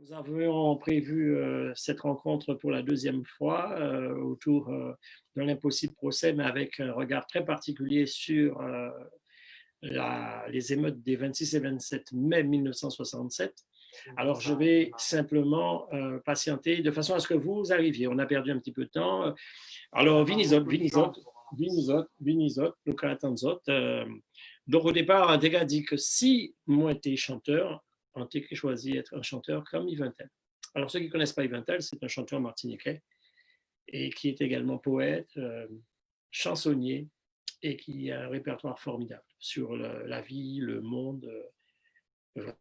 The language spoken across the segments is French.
Nous avions prévu cette rencontre pour la deuxième fois autour de l'impossible procès, mais avec un regard très particulier sur les émeutes des 26 et 27 mai 1967. Alors, je vais simplement patienter de façon à ce que vous arriviez. On a perdu un petit peu de temps. Alors, Vinizot, nous Kalatanzot. Donc, au départ, un a dit que si moi j'étais chanteur, on a choisi d'être un chanteur comme Yves Intel. Alors, ceux qui ne connaissent pas Yves Intel, c'est un chanteur martiniquais et qui est également poète, chansonnier et qui a un répertoire formidable sur la vie, le monde,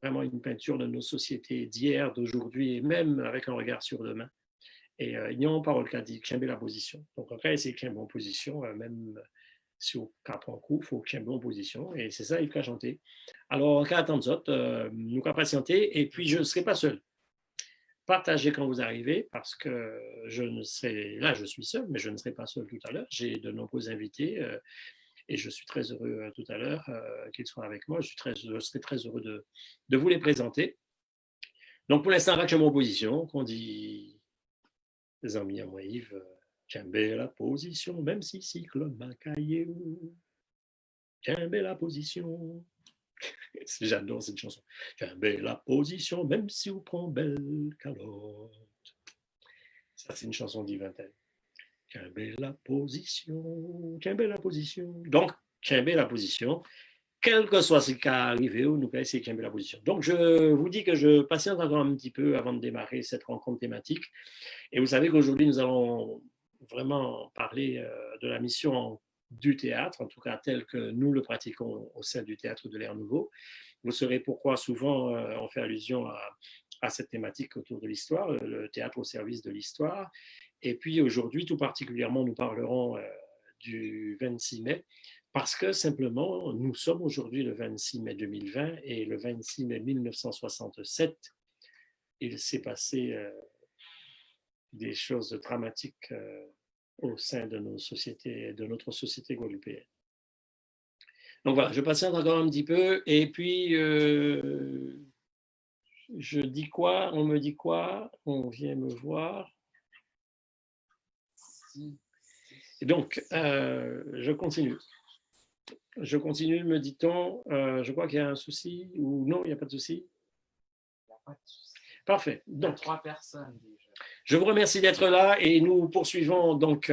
vraiment une peinture de nos sociétés d'hier, d'aujourd'hui et même avec un regard sur demain. Et il y a une parole qui a dit que la position. Donc, après, c'est qu'il y a une bonne position, même si on prend coup, il faut qu'il y ait une bonne position. Et c'est ça, il faut chanter. Alors, en cas d'attente, nous allons patienter. Et puis, je ne serai pas seul. Partagez quand vous arrivez, parce que là, je suis seul, mais je ne serai pas seul tout à l'heure. J'ai de nombreux invités et je suis très heureux tout à l'heure qu'ils soient avec moi. Je serai très heureux de vous les présenter. Donc, pour l'instant, avec mon position, qu'on dit les amis à moi, Yves, j'aime bien la position, même si cycle ma cahier. J'aime bien la position. J'adore cette chanson. J'aime bien la position, même si on prend belle calotte. Ça, c'est une chanson d'Yvantel. J'aime bien la position, j'aime bien la position. Donc, j'aime bien la position. Quel que soit ce qui est arrivé, nous allons essayer de j'aime bien la position. Donc, je vous dis que je patiente encore un petit peu avant de démarrer cette rencontre thématique. Et vous savez qu'aujourd'hui, nous allons vraiment parler de la mission du théâtre, en tout cas tel que nous le pratiquons au sein du théâtre de l'Air Nouveau. Vous saurez pourquoi souvent on fait allusion à cette thématique autour de l'histoire, le théâtre au service de l'histoire. Et puis aujourd'hui, tout particulièrement, nous parlerons du 26 mai, parce que simplement, nous sommes aujourd'hui le 26 mai 2020 et le 26 mai 1967, il s'est passé des choses dramatiques au sein de nos sociétés, de notre société guadeloupéenne. Donc voilà, je patiente encore un petit peu et puis je dis quoi, on me dit quoi, on vient me voir. Et donc, je continue. Je continue, me dit-on. Je crois qu'il y a un souci ou non, il n'y a pas de souci. Il n'y a pas de souci. Parfait. Donc, il y a 3 personnes déjà. Je vous remercie d'être là et nous poursuivons donc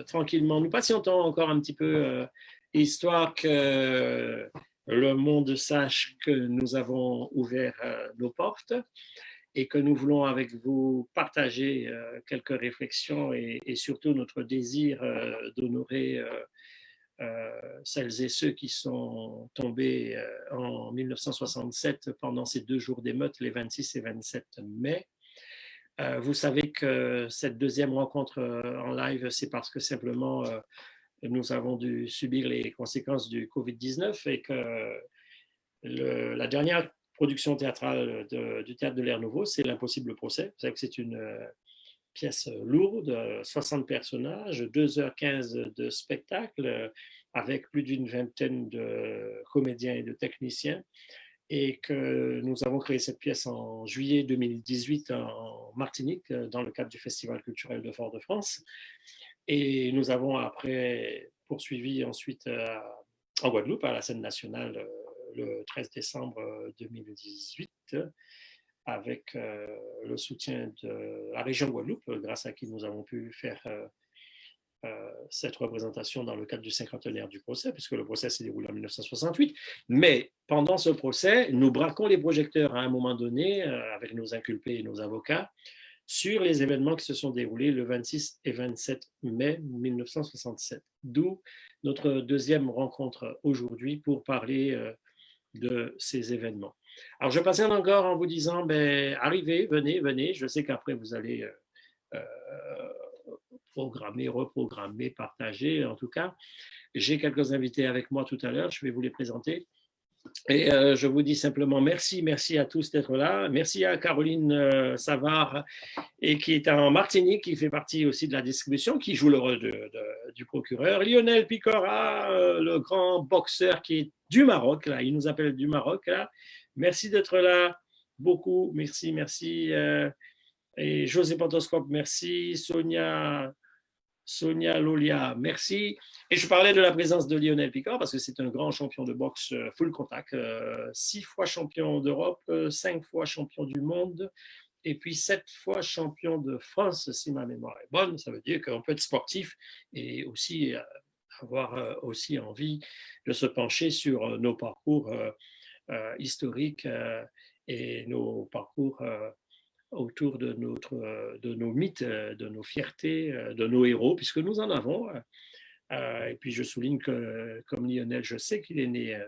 tranquillement. Nous patientons encore un petit peu, histoire que le monde sache que nous avons ouvert nos portes et que nous voulons avec vous partager quelques réflexions et surtout notre désir d'honorer celles et ceux qui sont tombés en 1967 pendant ces 2 jours d'émeute, les 26 et 27 mai. Vous savez que cette deuxième rencontre en live, c'est parce que simplement nous avons dû subir les conséquences du Covid-19 et que la dernière production théâtrale du Théâtre de l'Air Nouveau, c'est l'Impossible procès. Vous savez que c'est une pièce lourde, 60 personnages, 2h15 de spectacle, avec plus d'une vingtaine de comédiens et de techniciens. Et que nous avons créé cette pièce en juillet 2018 en Martinique, dans le cadre du Festival culturel de Fort-de-France. Et nous avons après poursuivi ensuite en Guadeloupe, à la scène nationale, le 13 décembre 2018, avec le soutien de la région Guadeloupe, grâce à qui nous avons pu faire cette représentation dans le cadre du 50e du procès, puisque le procès s'est déroulé en 1968. Mais pendant ce procès, nous braquons les projecteurs à un moment donné, avec nos inculpés et nos avocats, sur les événements qui se sont déroulés le 26 et 27 mai 1967. D'où notre deuxième rencontre aujourd'hui pour parler de ces événements. Alors, je patiente encore en vous disant, arrivez, venez. Je sais qu'après, vous allez programmer, reprogrammer, partager. En tout cas, j'ai quelques invités avec moi tout à l'heure. Je vais vous les présenter. Et je vous dis simplement merci à tous d'être là. Merci à Caroline Savard, et qui est en Martinique, qui fait partie aussi de la distribution, qui joue le rôle du procureur. Lionel Picora, le grand boxeur qui est du Maroc, là, il nous appelle du Maroc, là. Merci d'être là. beaucoup. Merci, merci. Et José Pantoscope, merci. Sonia Lolia, merci. Et je parlais de la présence de Lionel Picard parce que c'est un grand champion de boxe full contact, 6 fois champion d'Europe, 5 fois champion du monde et puis 7 fois champion de France, si ma mémoire est bonne. Ça veut dire qu'on peut être sportif et aussi avoir aussi envie de se pencher sur nos parcours historiques et nos parcours autour de nos mythes, de nos fiertés, de nos héros, puisque nous en avons. Et puis je souligne que, comme Lionel, je sais qu'il est né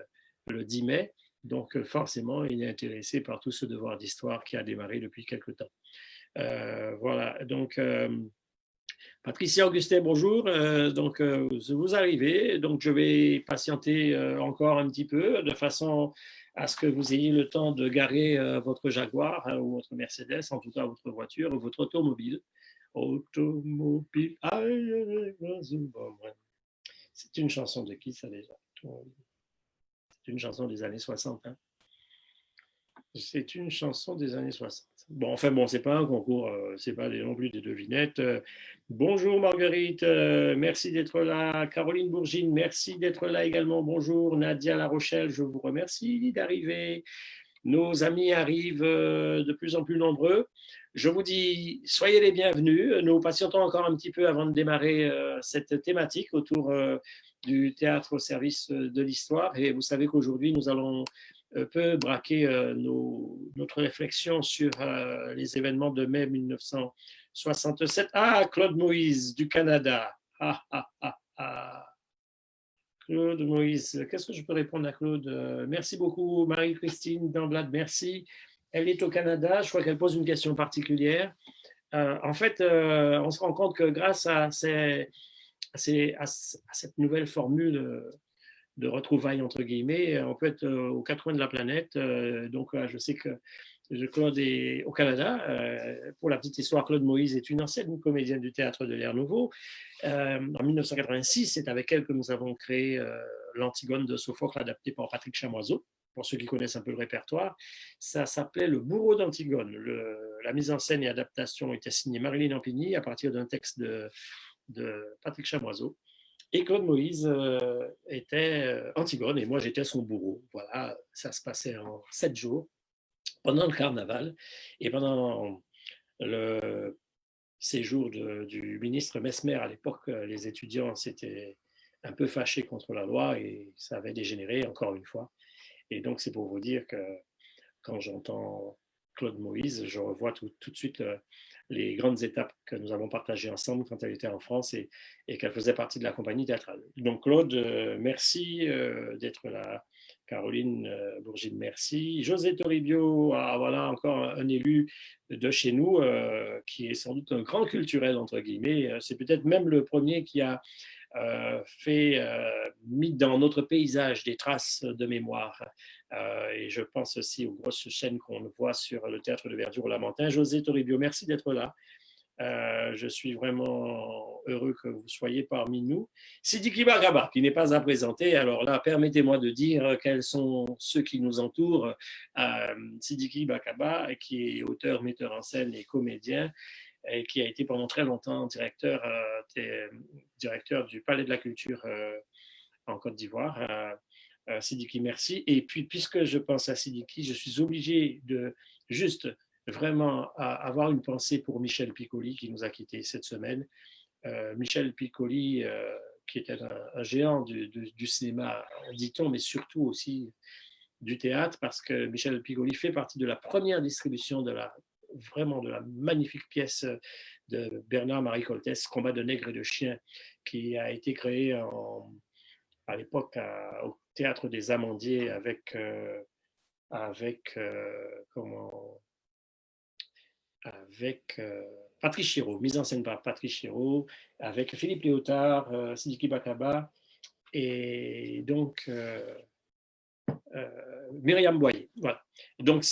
le 10 mai, donc forcément, il est intéressé par tout ce devoir d'histoire qui a démarré depuis quelque temps. Voilà, donc Patricia Augustin, bonjour. Donc vous arrivez, donc je vais patienter encore un petit peu de façon à ce que vous ayez le temps de garer votre Jaguar ou votre Mercedes, en tout cas votre voiture ou votre automobile. Automobile. C'est une chanson de qui ça déjà? C'est une chanson des années 60. Hein? C'est une chanson des années 60. Bon, enfin bon, c'est pas un concours, c'est pas non plus des devinettes. Bonjour Marguerite, merci d'être là. Caroline Bourgine, merci d'être là également. Bonjour Nadia La Rochelle, je vous remercie d'arriver. Nos amis arrivent de plus en plus nombreux. Je vous dis, soyez les bienvenus. Nous patientons encore un petit peu avant de démarrer cette thématique autour du théâtre au service de l'histoire. Et vous savez qu'aujourd'hui, nous allons peu braquer notre réflexion sur les événements de mai 1967. Ah, Claude Moïse du Canada. Ah, ah, ah, ah. Claude Moïse, qu'est-ce que je peux répondre à Claude? Merci beaucoup, Marie-Christine Damblade, merci. Elle est au Canada, je crois qu'elle pose une question particulière. En fait, on se rend compte que grâce à cette nouvelle formule de retrouvailles, entre guillemets, on peut être aux quatre coins de la planète. Donc, je sais que Claude est au Canada. Pour la petite histoire, Claude Moïse est une ancienne comédienne du théâtre de l'Air Nouveau. En 1986, c'est avec elle que nous avons créé l'Antigone de Sophocle, adaptée par Patrick Chamoiseau. Pour ceux qui connaissent un peu le répertoire, ça s'appelait Le Bourreau d'Antigone. La mise en scène et adaptation était signée Marilyn Ampigny à partir d'un texte de Patrick Chamoiseau. Et Claude Moïse était Antigone et moi j'étais son bourreau. Voilà, ça se passait en 7 jours pendant le carnaval et pendant le séjour du ministre Mesmer à l'époque, les étudiants s'étaient un peu fâchés contre la loi et ça avait dégénéré encore une fois. Et donc c'est pour vous dire que quand j'entends Claude Moïse, je revois tout de suite les grandes étapes que nous avons partagées ensemble quand elle était en France et qu'elle faisait partie de la compagnie théâtrale. Donc Claude, merci d'être là. Caroline Bourgine, merci. José Toribio, voilà encore un élu de chez nous qui est sans doute un grand culturel, entre guillemets. C'est peut-être même le premier qui a mis dans notre paysage des traces de mémoire. Et je pense aussi aux grosses chaînes qu'on voit sur le théâtre de Verdure au Lamentin. José Toribio, merci d'être là. Je suis vraiment heureux que vous soyez parmi nous. Sidiki Bakaba, qui n'est pas à présenter, alors là, permettez-moi de dire quels sont ceux qui nous entourent. Sidiki Bakaba, qui est auteur, metteur en scène et comédien, et qui a été pendant très longtemps directeur du Palais de la Culture en Côte d'Ivoire. Sidiki, merci. Et puis, puisque je pense à Sidiki, je suis obligé de juste vraiment avoir une pensée pour Michel Piccoli qui nous a quittés cette semaine. Michel Piccoli, qui était un géant du cinéma, dit-on, mais surtout aussi du théâtre, parce que Michel Piccoli fait partie de la première distribution de la magnifique pièce de Bernard-Marie Coltès, Combat de nègres et de chiens, qui a été créée à l'époque au Théâtre des Amandiers avec Patrice Chéreau, mise en scène par Patrice Chéreau, avec Philippe Léotard, Sidiki Bakaba et donc Myriam Boyer. Voilà. Donc,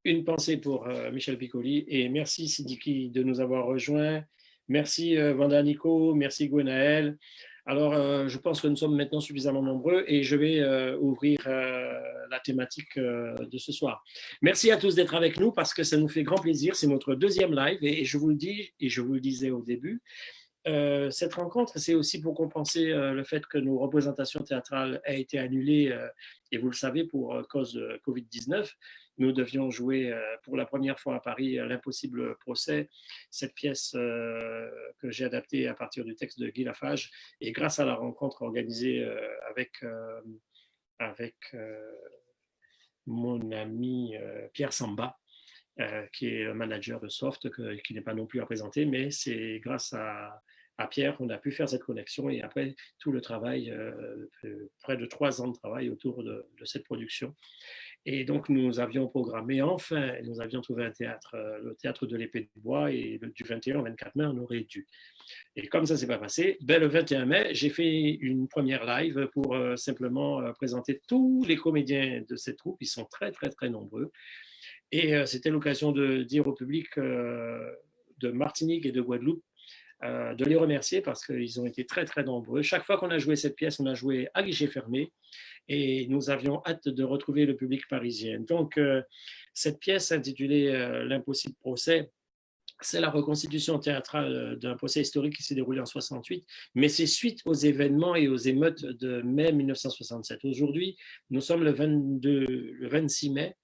une pensée pour Michel Piccoli et merci Sidiki de nous avoir rejoints. Merci Vanda Nico, merci Gwenaël. Alors, je pense que nous sommes maintenant suffisamment nombreux et je vais ouvrir la thématique de ce soir. Merci à tous d'être avec nous parce que ça nous fait grand plaisir. C'est notre deuxième live et je vous le dis et je vous le disais au début, cette rencontre, c'est aussi pour compenser le fait que nos représentations théâtrales aient été annulées, et vous le savez, pour cause de Covid-19. Nous devions jouer pour la première fois à Paris l'Impossible procès, cette pièce que j'ai adaptée à partir du texte de Guy Lafage. Et grâce à la rencontre organisée avec mon ami Pierre Samba, qui est le manager de Soft, qui n'est pas non plus à présenter, mais c'est grâce à Pierre qu'on a pu faire cette connexion et après tout le travail, près de 3 ans de travail autour de cette production. Et donc nous avions programmé, enfin, nous avions trouvé un théâtre, le théâtre de l'Épée de Bois, et du 21 au 24 mai, on aurait dû. Et comme ça ne s'est pas passé, ben, le 21 mai, j'ai fait une première live pour simplement présenter tous les comédiens de cette troupe. Ils sont très, très, très nombreux. Et c'était l'occasion de dire au public de Martinique et de Guadeloupe de les remercier parce qu'ils ont été très, très nombreux. Chaque fois qu'on a joué cette pièce, on a joué à guichet fermé et nous avions hâte de retrouver le public parisien. Donc, cette pièce intitulée L'impossible procès, c'est la reconstitution théâtrale d'un procès historique qui s'est déroulé en 68, mais c'est suite aux événements et aux émeutes de mai 1967. Aujourd'hui, nous sommes le 26 mai,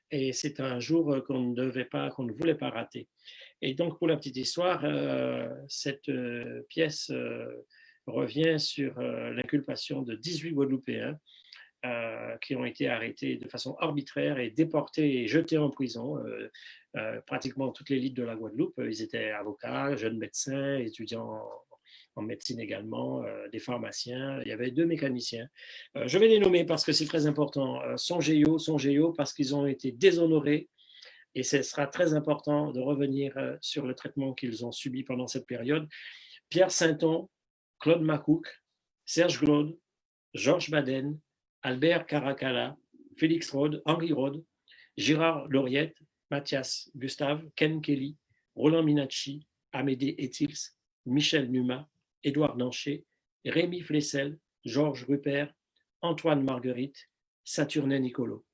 et c'est un jour qu'on ne devait pas, qu'on ne voulait pas rater. Et donc, pour la petite histoire, cette pièce revient sur l'inculpation de 18 Guadeloupéens qui ont été arrêtés de façon arbitraire et déportés et jetés en prison. Pratiquement toute l'élite de la Guadeloupe, ils étaient avocats, jeunes médecins, étudiants en médecine également, des pharmaciens, il y avait 2 mécaniciens. Je vais les nommer parce que c'est très important. Songeo, parce qu'ils ont été déshonorés, et ce sera très important de revenir sur le traitement qu'ils ont subi pendant cette période. Pierre Sainton, Claude Macouc, Serge Glaude, Georges Baden, Albert Caracalla, Félix Rode, Henri Rode, Gérard Lauriette, Mathias Gustave, Ken Kelly, Roland Minacci, Amédée Etils, Michel Numa, Édouard Dancher, Rémi Flessel, Georges Rupert, Antoine Marguerite, Saturnin Nicolo.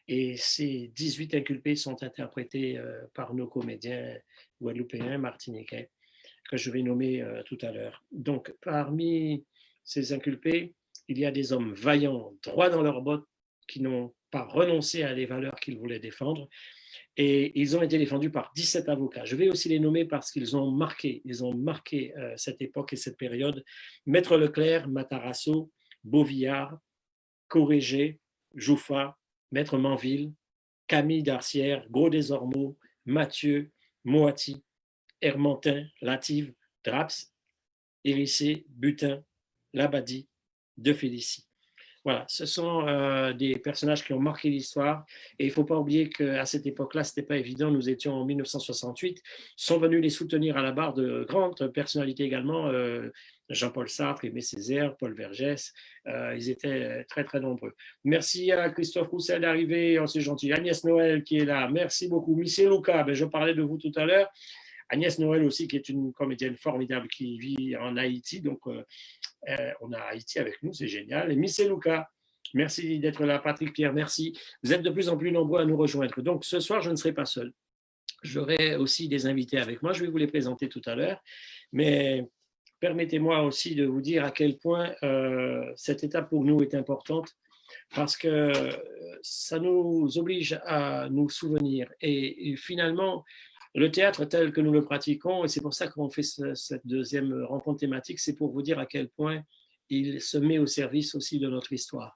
Et ces 18 inculpés sont interprétés par nos comédiens guadeloupéens, martiniquais, que je vais nommer tout à l'heure. Donc, parmi ces inculpés, il y a des hommes vaillants, droits dans leurs bottes, qui n'ont pas renoncé à des valeurs qu'ils voulaient défendre. Et ils ont été défendus par 17 avocats. Je vais aussi les nommer parce qu'ils ont marqué cette époque et cette période. Maître Leclerc, Matarasso, Beauvillard, Corrégé, Jouffa, Maître Manville, Camille Darcière, Gros Desormeaux, Mathieu, Moati, Hermantin, Lative, Draps, Hérissé, Butin, Labadie, De Félicie. Voilà, ce sont des personnages qui ont marqué l'histoire. Et il ne faut pas oublier qu'à cette époque-là, ce n'était pas évident. Nous étions en 1968. Sont venus les soutenir à la barre de grandes personnalités également. Jean-Paul Sartre, Aimé Césaire, Paul Vergès. Ils étaient très, très nombreux. Merci à Christophe Roussel d'arriver. Oh, c'est gentil. Agnès Noël qui est là. Merci beaucoup. Michel Luca, je parlais de vous tout à l'heure. Agnès Noël aussi, qui est une comédienne formidable qui vit en Haïti. Donc, on a Haïti avec nous, c'est génial. Et Michel Luca, merci d'être là. Patrick Pierre, merci. Vous êtes de plus en plus nombreux à nous rejoindre. Donc, ce soir, je ne serai pas seul. J'aurai aussi des invités avec moi. Je vais vous les présenter tout à l'heure. Mais permettez-moi aussi de vous dire à quel point cette étape pour nous est importante, parce que ça nous oblige à nous souvenir. Et finalement, le théâtre tel que nous le pratiquons, et c'est pour ça qu'on fait cette deuxième rencontre thématique, c'est pour vous dire à quel point il se met au service aussi de notre histoire.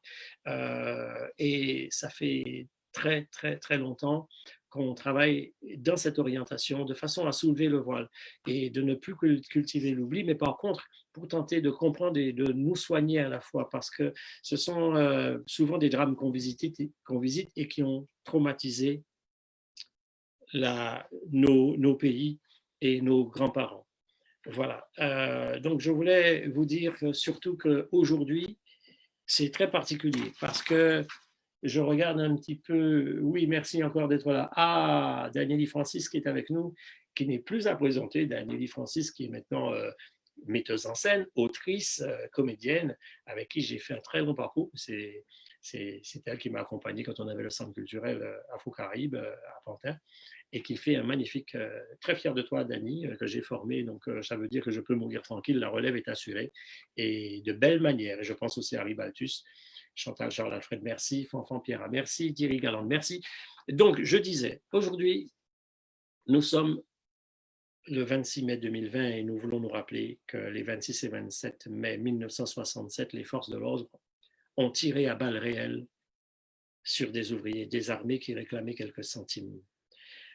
Et ça fait très, très, très longtemps qu'on travaille dans cette orientation de façon à soulever le voile et de ne plus cultiver l'oubli, mais par contre, pour tenter de comprendre et de nous soigner à la fois, parce que ce sont souvent des drames qu'on visite et qui ont traumatisé nos pays et nos grands-parents. Voilà. Donc, je voulais vous dire surtout qu'aujourd'hui, c'est très particulier parce que je regarde un petit peu. Oui, merci encore d'être là. Ah, Danieli Francis qui est avec nous, qui n'est plus à présenter. Danieli Francis qui est maintenant metteuse en scène, autrice, comédienne, avec qui j'ai fait un très long parcours. C'est elle qui m'a accompagné quand on avait le centre culturel Afro-Caraïbe à Pantin, et qui fait un magnifique, très fier de toi, Dany, que j'ai formé. Donc, ça veut dire que je peux mourir tranquille, la relève est assurée, et de belle manière. Et je pense aussi à Ribaltus, Chantal Charles-Alfred, merci, Fanfan Pierre, merci, Thierry Galland, merci. Donc, je disais, aujourd'hui, nous sommes le 26 mai 2020 et nous voulons nous rappeler que les 26 et 27 mai 1967, les forces de l'ordre ont tiré à balles réelles sur des ouvriers désarmés qui réclamaient quelques centimes.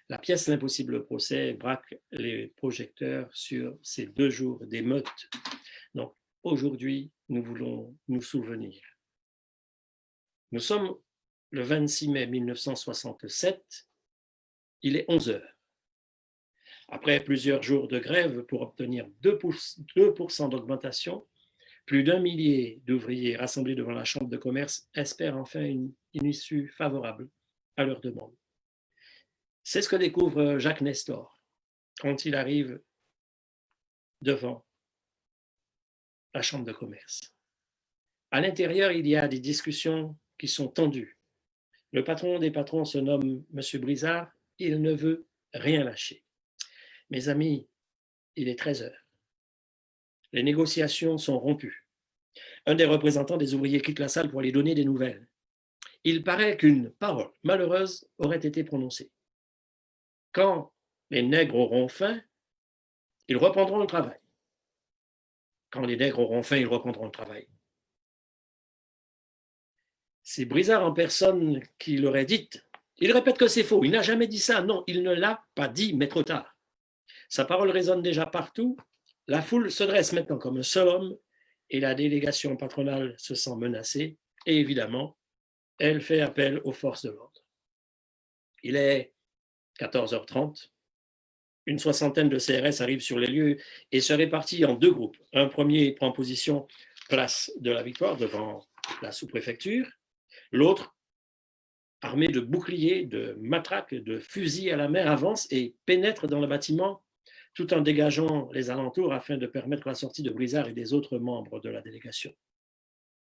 La pièce L'impossible procès braque les projecteurs sur ces 2 jours d'émeutes. Donc aujourd'hui, nous voulons nous souvenir. Nous sommes le 26 mai 1967, il est 11 heures. Après plusieurs jours de grève pour obtenir 2% d'augmentation, plus d'1 millier d'ouvriers rassemblés devant la Chambre de commerce espèrent enfin une issue favorable à leur demande. C'est ce que découvre Jacques Nestor quand il arrive devant la Chambre de commerce. À l'intérieur, il y a des discussions qui sont tendues. Le patron des patrons se nomme M. Brizard, il ne veut rien lâcher. Mes amis, il est 13 heures. Les négociations sont rompues. Un des représentants des ouvriers quitte la salle pour aller donner des nouvelles. Il paraît qu'une parole malheureuse aurait été prononcée. Quand les nègres auront faim, ils reprendront le travail. Quand les nègres auront faim, ils reprendront le travail. C'est Brizard en personne qui l'aurait dit. Il répète que c'est faux. Il n'a jamais dit ça. Non, il ne l'a pas dit, mais trop tard. Sa parole résonne déjà partout. La foule se dresse maintenant comme un seul homme et la délégation patronale se sent menacée. Et évidemment, elle fait appel aux forces de l'ordre. Il est 14h30. Une soixantaine de CRS arrivent sur les lieux et se répartit en 2 groupes. Un premier prend position place de la Victoire devant la sous-préfecture. L'autre, armé de boucliers, de matraques, de fusils à la main, avance et pénètre dans le bâtiment tout en dégageant les alentours afin de permettre la sortie de Brizard et des autres membres de la délégation.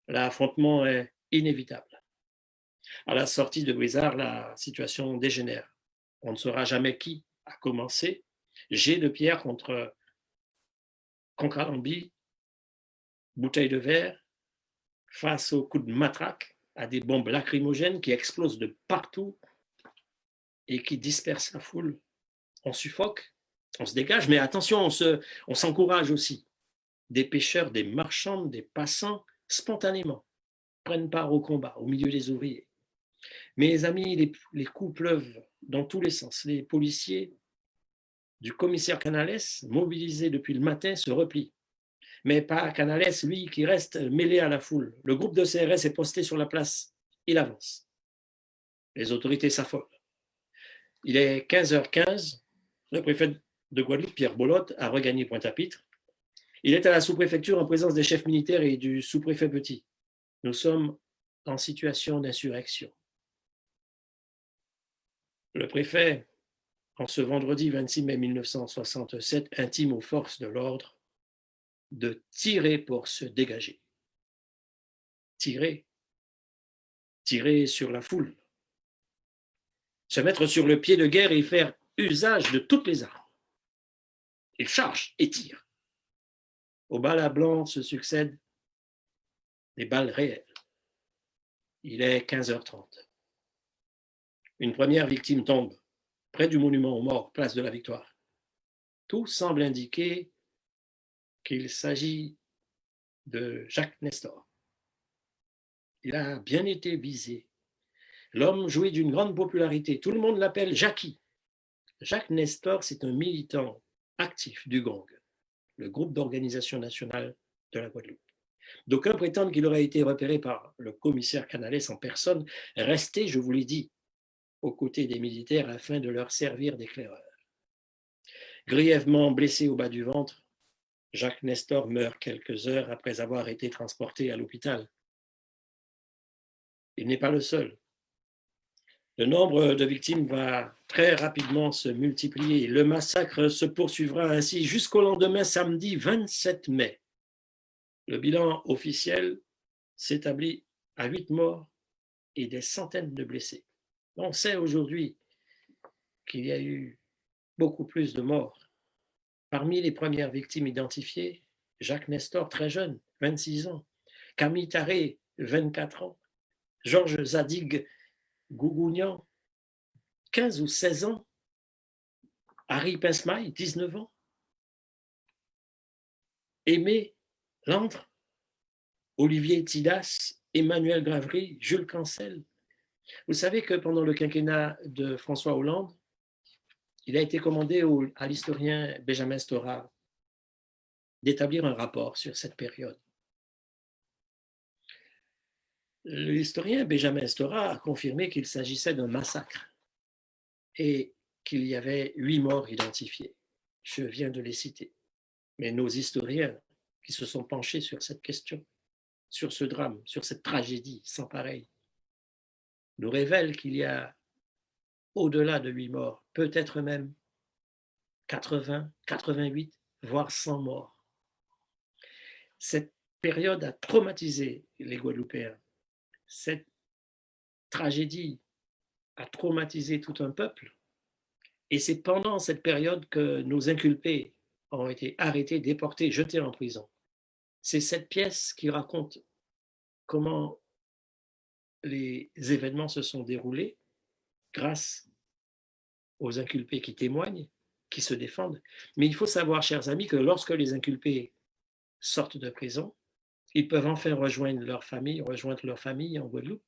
L'affrontement est inévitable. À la sortie de Brizard, la situation dégénère. On ne saura jamais qui a commencé. Jet de pierre contre Alambi, bouteille de verre, face aux coups de matraque, à des bombes lacrymogènes qui explosent de partout et qui dispersent la foule. On suffoque, on se dégage, mais attention, on s'encourage aussi. Des pêcheurs, des marchands, des passants, spontanément, prennent part au combat, au milieu des ouvriers. Mes amis, les coups pleuvent dans tous les sens. Les policiers du commissaire Canales, mobilisés depuis le matin, se replient. Mais pas Canales, lui, qui reste mêlé à la foule. Le groupe de CRS est posté sur la place. Il avance. Les autorités s'affolent. Il est 15h15. Le préfet de Guadeloupe, Pierre Bolotte, a regagné Pointe-à-Pitre. Il est à la sous-préfecture en présence des chefs militaires et du sous-préfet Petit. Nous sommes en situation d'insurrection. Le préfet, en ce vendredi 26 mai 1967, intime aux forces de l'ordre de tirer pour se dégager. Tirer sur la foule. Se mettre sur le pied de guerre et faire usage de toutes les armes. Il charge et tire. Aux balles à blanc se succèdent des balles réelles. Il est 15h30. Une première victime tombe près du monument aux morts, place de la Victoire. Tout semble indiquer qu'il s'agit de Jacques Nestor. Il a bien été visé. L'homme jouit d'une grande popularité. Tout le monde l'appelle Jackie. Jacques Nestor, c'est un militant actif du GONG, le groupe d'organisation nationale de la Guadeloupe. D'aucuns prétendent qu'il aurait été repéré par le commissaire Canales en personne, resté, je vous l'ai dit, aux côtés des militaires afin de leur servir d'éclaireur. Grièvement blessé au bas du ventre, Jacques Nestor meurt quelques heures après avoir été transporté à l'hôpital. Il n'est pas le seul. Le nombre de victimes va très rapidement se multiplier. Le massacre se poursuivra ainsi jusqu'au lendemain, samedi 27 mai. Le bilan officiel s'établit à 8 morts et des centaines de blessés. On sait aujourd'hui qu'il y a eu beaucoup plus de morts. Parmi les premières victimes identifiées, Jacques Nestor, très jeune, 26 ans, Camille Taré, 24 ans, Georges Zadig Gougounian, 15 ou 16 ans, Harry Pinsmaille, 19 ans, Aimé Landre, Olivier Tidas, Emmanuel Gravery, Jules Cancel. Vous savez que pendant le quinquennat de François Hollande, il a été commandé à l'historien Benjamin Stora d'établir un rapport sur cette période. L'historien Benjamin Stora a confirmé qu'il s'agissait d'un massacre et qu'il y avait 8 morts identifiés. Je viens de les citer. Mais nos historiens qui se sont penchés sur cette question, sur ce drame, sur cette tragédie sans pareil, nous révèlent qu'il y a au-delà de 8 morts, peut-être même 80, 88, voire 100 morts. Cette période a traumatisé les Guadeloupéens. Cette tragédie a traumatisé tout un peuple. Et c'est pendant cette période que nos inculpés ont été arrêtés, déportés, jetés en prison. C'est cette pièce qui raconte comment les événements se sont déroulés grâce aux inculpés qui témoignent, qui se défendent. Mais il faut savoir, chers amis, que lorsque les inculpés sortent de prison, ils peuvent enfin rejoindre leur famille en Guadeloupe.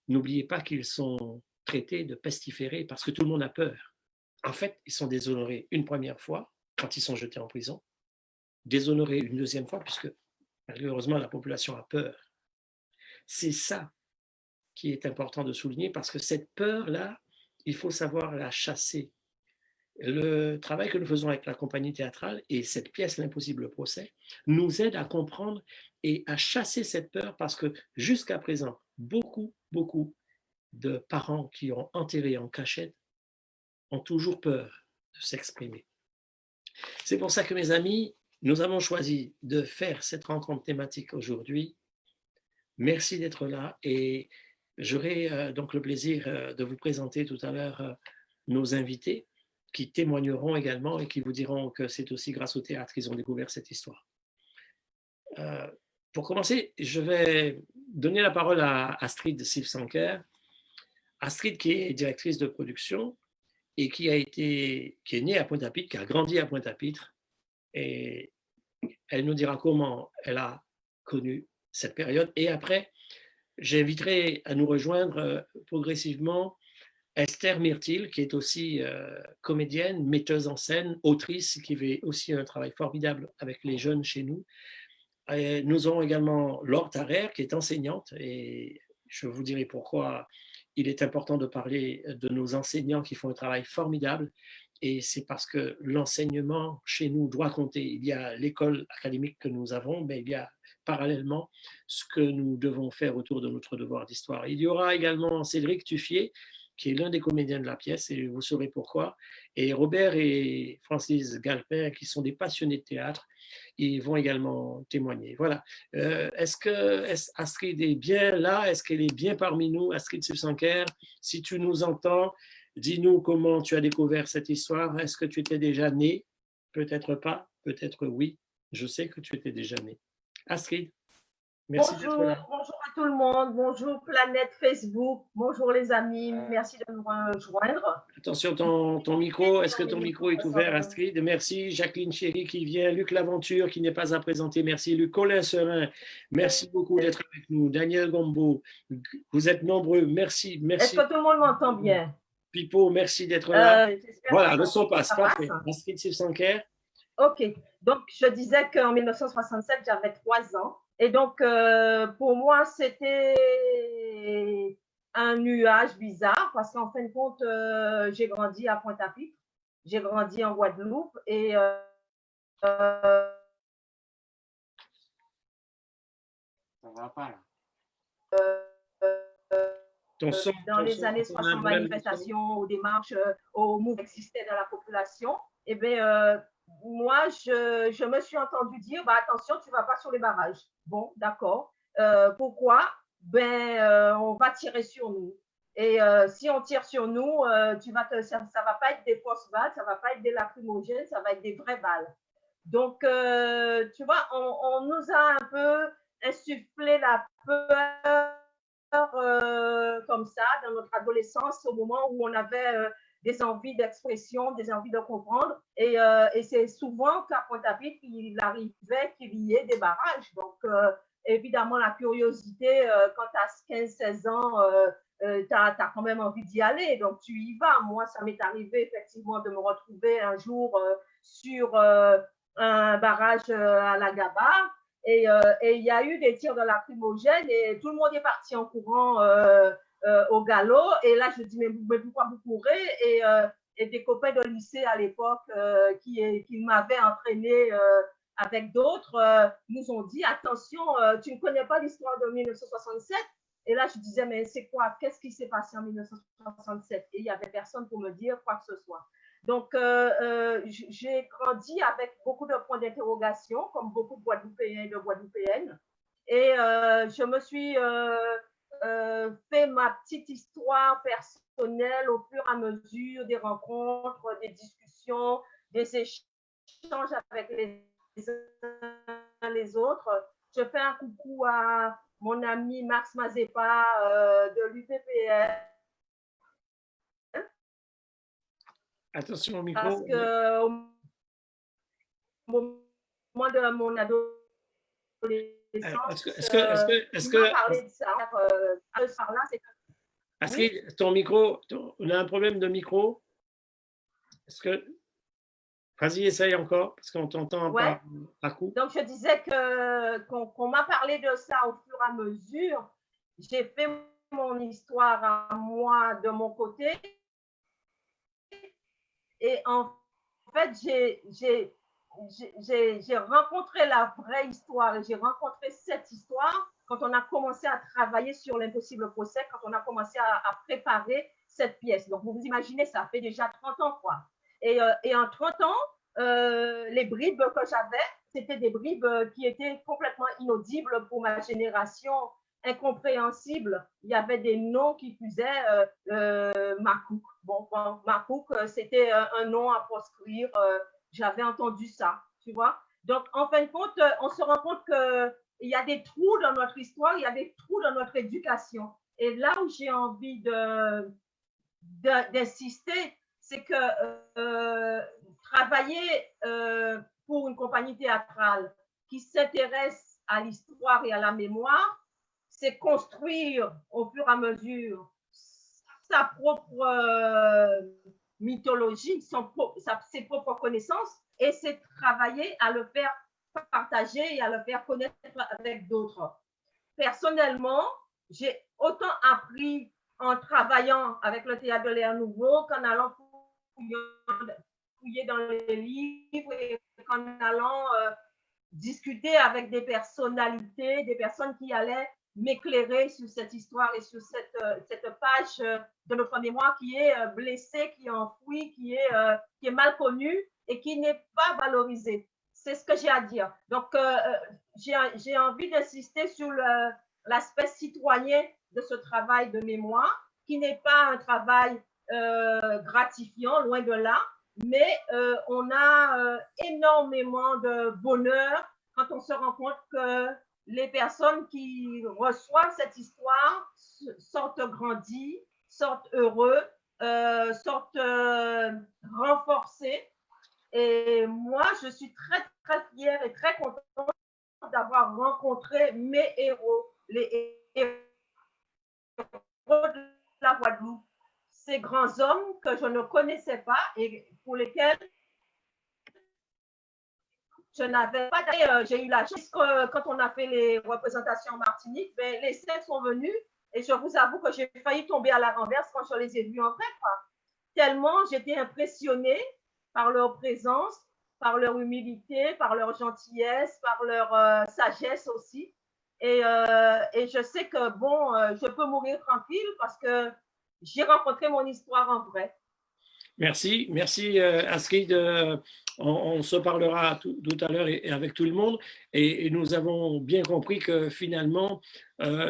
N'oubliez pas qu'ils sont traités de pestiférés parce que tout le monde a peur. En fait, ils sont déshonorés une première fois quand ils sont jetés en prison, déshonorés une deuxième fois puisque malheureusement la population a peur. C'est ça qui est important de souligner parce que cette peur-là, il faut savoir la chasser. Le travail que nous faisons avec la compagnie théâtrale et cette pièce, L'impossible procès, nous aide à comprendre et à chasser cette peur parce que jusqu'à présent, beaucoup de parents qui ont enterré en cachette ont toujours peur de s'exprimer. C'est pour ça que mes amis, nous avons choisi de faire cette rencontre thématique aujourd'hui. Merci d'être là et j'aurai donc le plaisir de vous présenter tout à l'heure nos invités qui témoigneront également et qui vous diront que c'est aussi grâce au théâtre qu'ils ont découvert cette histoire. Pour commencer, je vais donner la parole à Astrid Sivsanker. Astrid qui est directrice de production et qui est née à Pointe-à-Pitre, qui a grandi à Pointe-à-Pitre et elle nous dira comment elle a connu cette période. Et après, j'inviterai à nous rejoindre progressivement Esther Myrtil, qui est aussi comédienne, metteuse en scène, autrice, qui fait aussi un travail formidable avec les jeunes chez nous. Et nous aurons également Laure Tarrer, qui est enseignante, et je vous dirai pourquoi il est important de parler de nos enseignants qui font un travail formidable. Et c'est parce que l'enseignement chez nous doit compter. Il y a l'école académique que nous avons, mais il y a parallèlement ce que nous devons faire autour de notre devoir d'histoire. Il y aura également Cédric Tuffier, qui est l'un des comédiens de la pièce, et vous saurez pourquoi. Et Robert et Francis Galpin, qui sont des passionnés de théâtre, ils vont également témoigner. Voilà. Est-ce que Astrid est bien là? Est-ce qu'elle est bien parmi nous? Astrid Sivsanker, si tu nous entends, dis-nous comment tu as découvert cette histoire. Est-ce que tu étais déjà né? Peut-être pas, peut-être oui. Je sais que tu étais déjà né. Astrid, merci d'être là. Bonjour à tout le monde, bonjour planète Facebook, bonjour les amis, merci de nous rejoindre. Attention, ton micro, est-ce que ton micro est ouvert, Astrid? Merci. Jacqueline Chéry qui vient, Luc Laventure qui n'est pas à présenter, merci. Luc Colin Serin, merci beaucoup d'être avec nous. Daniel Gombo, vous êtes nombreux, merci. Est-ce que tout le monde m'entend bien? Pipo, merci d'être là. Voilà, le son passe, parfait. Astrid Sivsanker. Ok, donc je disais qu'en 1967, j'avais 3 ans. Et donc, pour moi, c'était un nuage bizarre parce qu'en fin de compte, j'ai grandi à Pointe-à-Pitre, j'ai grandi en Guadeloupe et Ça va pas là. dans les années ton 60, manifestations, aux démarches, aux mouvements qui existaient dans la population, eh bien, moi, je me suis entendu dire, bah, attention, tu ne vas pas sur les barrages. Bon, d'accord. Pourquoi? On va tirer sur nous. Et si on tire sur nous, ça ne va pas être des fausses balles, ça ne va pas être des lacrymogènes, ça va être des vraies balles. Donc, tu vois, on nous a un peu insufflé la peur comme ça dans notre adolescence, au moment où on avait des envies d'expression, des envies de comprendre. Et c'est souvent qu'à Pointe-à-Pitre, il arrivait qu'il y ait des barrages. Donc, évidemment, la curiosité, quand tu as 15-16 ans, tu as quand même envie d'y aller. Donc, tu y vas. Moi, ça m'est arrivé effectivement de me retrouver un jour sur un barrage à la Gabarre. Et il y a eu des tirs de lacrymogène et tout le monde est parti en courant au galop. Et là, je dis, mais pourquoi vous courez? Et des copains de lycée à l'époque qui m'avaient entraîné avec d'autres nous ont dit, attention, tu ne connais pas l'histoire de 1967? Et là, je disais, mais c'est quoi? Qu'est-ce qui s'est passé en 1967? Et il n'y avait personne pour me dire quoi que ce soit. Donc, j'ai grandi avec beaucoup de points d'interrogation, comme beaucoup de Guadeloupéens et de Guadeloupéennes. Et je me suis fait ma petite histoire personnelle au fur et à mesure des rencontres, des discussions, des échanges avec les uns les autres. Je fais un coucou à mon ami Max Mazepa de l'UPPN. Attention au micro. Parce que au moment de mon adolescence, est-ce que parler de ça, est-ce que ton micro, on a un problème de micro? Est-ce que vas-y, essaye encore parce qu'on t'entend par coup. Donc je disais qu'on m'a parlé de ça au fur et à mesure. J'ai fait mon histoire à moi de mon côté. Et en fait, j'ai rencontré la vraie histoire et j'ai rencontré cette histoire quand on a commencé à travailler sur l'impossible procès, quand on a commencé à préparer cette pièce. Donc, vous vous imaginez, ça fait déjà 30 ans, quoi. Et en 30 ans, les bribes que j'avais, c'était des bribes qui étaient complètement inaudibles pour ma génération, incompréhensibles. Il y avait des noms qui fusaient Makouk. Bon, Makouk, c'était un nom à proscrire. J'avais entendu ça, tu vois. Donc, en fin de compte, on se rend compte qu'il y a des trous dans notre histoire, il y a des trous dans notre éducation. Et là où j'ai envie d'insister, c'est que travailler pour une compagnie théâtrale qui s'intéresse à l'histoire et à la mémoire, c'est construire au fur et à mesure sa propre mythologie, ses propres connaissances, et c'est travailler à le faire partager et à le faire connaître avec d'autres. Personnellement, j'ai autant appris en travaillant avec le Théâtre de l'Air Nouveau qu'en allant fouiller dans les livres et qu'en allant discuter avec des personnalités, des personnes qui allaient m'éclairer sur cette histoire et sur cette page de notre mémoire qui est blessée, qui est enfouie, qui est mal connue et qui n'est pas valorisée. C'est ce que j'ai à dire. Donc, j'ai envie d'insister sur l'aspect citoyen de ce travail de mémoire, qui n'est pas un travail gratifiant, loin de là, mais on a énormément de bonheur quand on se rend compte que les personnes qui reçoivent cette histoire sortent grandis, sortent heureux, sortent renforcés. Et moi, je suis très, très fière et très contente d'avoir rencontré mes héros, les héros de la Guadeloupe, ces grands hommes que je ne connaissais pas et pour lesquels je n'avais pas. J'ai eu la chance que quand on a fait les représentations en Martinique, les scènes sont venus et je vous avoue que j'ai failli tomber à la renverse quand je les ai vus en vrai. Tellement j'étais impressionnée par leur présence, par leur humilité, par leur gentillesse, par leur sagesse aussi. Et je sais que, bon, je peux mourir tranquille parce que j'ai rencontré mon histoire en vrai. Merci, merci Astrid. On se parlera tout à l'heure et avec tout le monde. Et nous avons bien compris que finalement,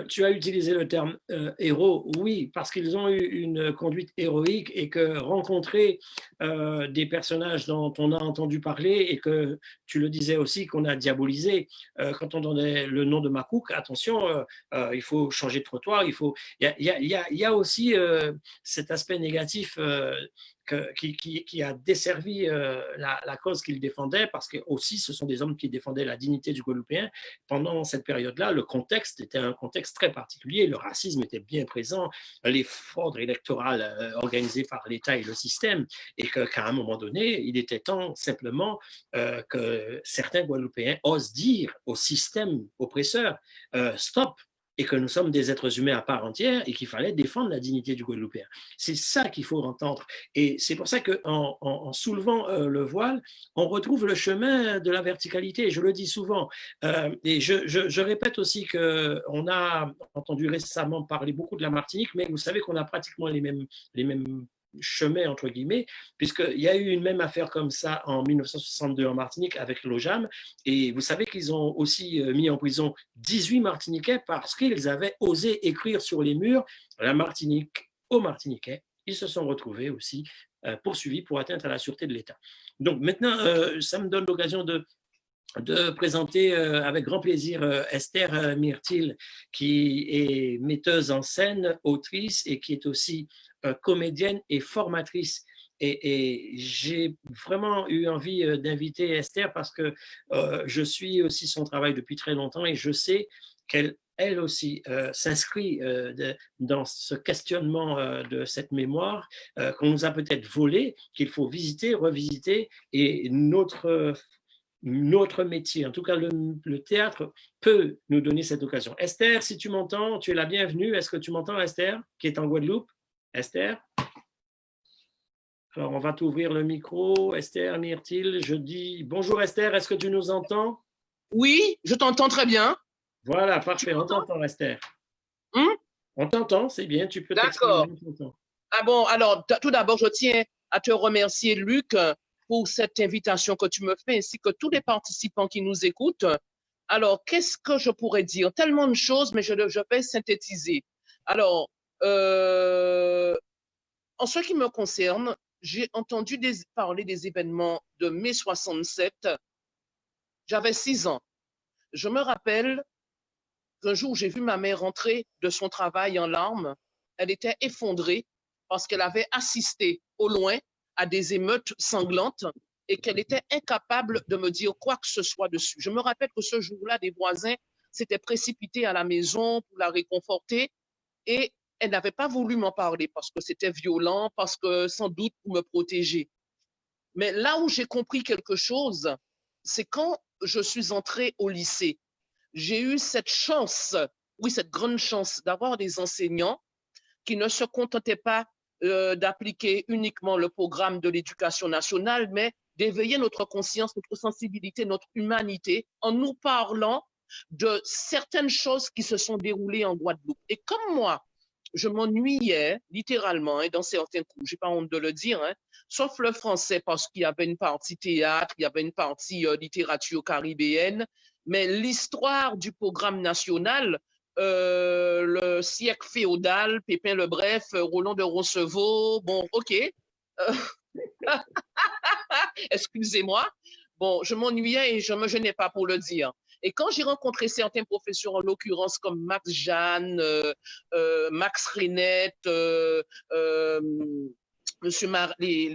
tu as utilisé le terme héros, oui, parce qu'ils ont eu une conduite héroïque et que rencontrer des personnages dont on a entendu parler et que tu le disais aussi qu'on a diabolisé, quand on donnait le nom de Makouk, attention, il faut changer de trottoir, il y a aussi cet aspect négatif qui a desservi la cause qu'il défendait, parce que aussi ce sont des hommes qui défendaient la dignité du Guadeloupéen. Pendant cette période-là, le contexte était un contexte très particulier, le racisme était bien présent, les fraudes électorales organisées par l'État et le système, et qu'à un moment donné, il était temps simplement que certains Guadeloupéens osent dire au système oppresseur stop, et que nous sommes des êtres humains à part entière et qu'il fallait défendre la dignité du Guadeloupéen. C'est ça qu'il faut entendre. Et c'est pour ça qu'en soulevant le voile, on retrouve le chemin de la verticalité. Je le dis souvent. Et je répète aussi qu'on a entendu récemment parler beaucoup de la Martinique, mais vous savez qu'on a pratiquement les mêmes chemin, entre guillemets, puisqu'il y a eu une même affaire comme ça en 1962 en Martinique avec l'OJAM, et vous savez qu'ils ont aussi mis en prison 18 Martiniquais parce qu'ils avaient osé écrire sur les murs la Martinique aux Martiniquais. Ils se sont retrouvés aussi poursuivis pour atteinte à la sûreté de l'État. Donc maintenant, ça me donne l'occasion de présenter avec grand plaisir Esther Myrtil, qui est metteuse en scène, autrice et qui est aussi comédienne et formatrice. Et j'ai vraiment eu envie d'inviter Esther parce que je suis aussi son travail depuis très longtemps et je sais qu'elle elle aussi s'inscrit dans ce questionnement de cette mémoire qu'on nous a peut-être volée, qu'il faut visiter, revisiter, et notre métier, en tout cas le théâtre, peut nous donner cette occasion. Esther, si tu m'entends, tu es la bienvenue. Est-ce que tu m'entends, Esther, qui est en Guadeloupe? Esther? Alors, on va t'ouvrir le micro. Esther Myrtil, je dis bonjour Esther, est-ce que tu nous entends? Oui, je t'entends très bien. Voilà, parfait, on t'entend Esther. On t'entend, c'est bien, tu peux t'exprimer. D'accord. Ah bon, alors tout d'abord, je tiens à te remercier, Luc, pour cette invitation que tu me fais, ainsi que tous les participants qui nous écoutent. Alors, qu'est-ce que je pourrais dire? Tellement de choses, mais je vais synthétiser. Alors, en ce qui me concerne, j'ai entendu parler des événements de mai 67. J'avais 6 ans. Je me rappelle qu'un jour, j'ai vu ma mère rentrer de son travail en larmes. Elle était effondrée parce qu'elle avait assisté au loin à des émeutes sanglantes et qu'elle était incapable de me dire quoi que ce soit dessus. Je me rappelle que ce jour-là, des voisins s'étaient précipités à la maison pour la réconforter et elle n'avait pas voulu m'en parler parce que c'était violent, parce que sans doute pour me protéger. Mais là où j'ai compris quelque chose, c'est quand je suis entrée au lycée. J'ai eu cette chance, oui, cette grande chance d'avoir des enseignants qui ne se contentaient pas d'appliquer uniquement le programme de l'éducation nationale, mais d'éveiller notre conscience, notre sensibilité, notre humanité en nous parlant de certaines choses qui se sont déroulées en Guadeloupe. Et comme moi, je m'ennuyais littéralement dans certains cours, je n'ai pas honte de le dire, sauf le français parce qu'il y avait une partie théâtre, il y avait une partie littérature caribéenne, mais l'histoire du programme national, le siècle féodal, Pépin le Bref, Roland de Roncevaux, bon, ok. Excusez-moi. Bon, je m'ennuyais et je ne me gênais pas pour le dire. Et quand j'ai rencontré certains professeurs, en l'occurrence comme Max Jeanne, Max Renette, le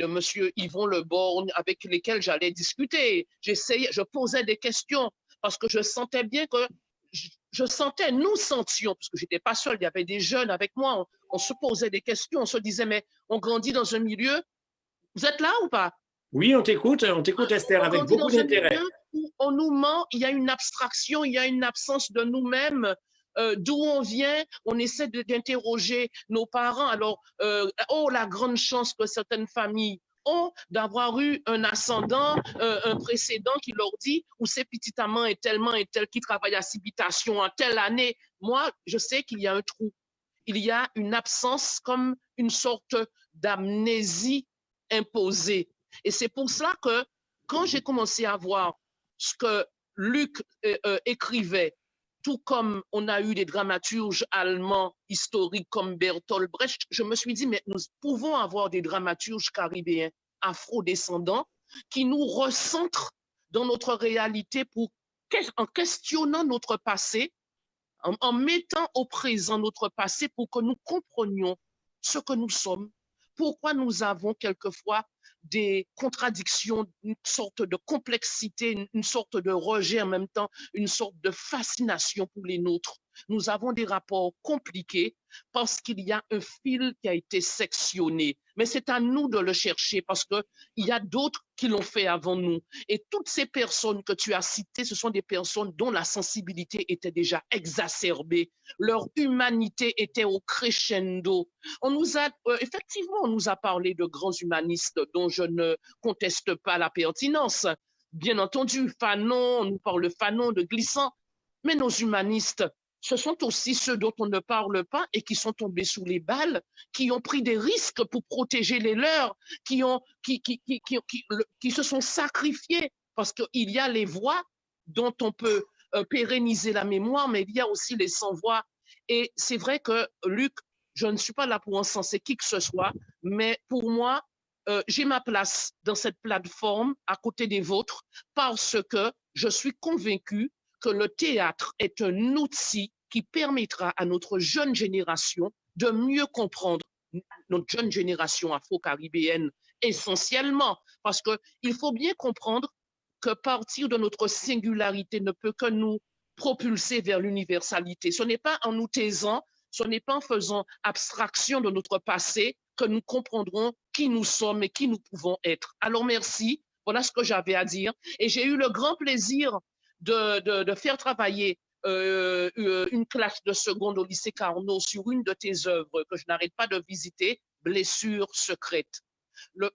monsieur Yvon Le Borgne, avec lesquels j'allais discuter, je posais des questions parce que je sentais bien que nous sentions, parce que je n'étais pas seule, il y avait des jeunes avec moi, on se posait des questions, on se disait, mais on grandit dans un milieu, vous êtes là ou pas? Oui, on t'écoute Esther, avec beaucoup d'intérêt. On nous ment, il y a une abstraction, il y a une absence de nous-mêmes, d'où on vient, on essaie d'interroger nos parents. Alors, la grande chance que certaines familles ont d'avoir eu un ascendant, un précédent qui leur dit où c'est petit amant et tellement et tel qui travaille à Civitation en telle année. Moi, je sais qu'il y a un trou. Il y a une absence comme une sorte d'amnésie imposée. Et c'est pour cela que quand j'ai commencé à voir ce que Luc écrivait, tout comme on a eu des dramaturges allemands historiques comme Bertolt Brecht, je me suis dit, mais nous pouvons avoir des dramaturges caribéens afro-descendants qui nous recentrent dans notre réalité en questionnant notre passé, en mettant au présent notre passé pour que nous comprenions ce que nous sommes, pourquoi nous avons quelquefois des contradictions, une sorte de complexité, une sorte de rejet en même temps, une sorte de fascination pour les nôtres. Nous avons des rapports compliqués parce qu'il y a un fil qui a été sectionné. Mais c'est à nous de le chercher parce qu'il y a d'autres qui l'ont fait avant nous. Et toutes ces personnes que tu as citées, ce sont des personnes dont la sensibilité était déjà exacerbée. Leur humanité était au crescendo. Effectivement, on nous a parlé de grands humanistes dont je ne conteste pas la pertinence. Bien entendu, Fanon, on nous parle de Fanon, de Glissant, mais nos humanistes, ce sont aussi ceux dont on ne parle pas et qui sont tombés sous les balles, qui ont pris des risques pour protéger les leurs, qui se sont sacrifiés, parce qu'il y a les voix dont on peut pérenniser la mémoire, mais il y a aussi les sans-voix. Et c'est vrai que, Luc, je ne suis pas là pour encenser qui que ce soit, mais pour moi, j'ai ma place dans cette plateforme à côté des vôtres parce que je suis convaincue que le théâtre est un outil qui permettra à notre jeune génération de mieux comprendre notre jeune génération afro-caribéenne essentiellement, parce qu'il faut bien comprendre que partir de notre singularité ne peut que nous propulser vers l'universalité. Ce n'est pas en nous taisant, ce n'est pas en faisant abstraction de notre passé que nous comprendrons qui nous sommes et qui nous pouvons être. Alors merci, voilà ce que j'avais à dire. Et j'ai eu le grand plaisir de faire travailler une classe de seconde au lycée Carnot sur une de tes œuvres que je n'arrête pas de visiter, Blessure secrète.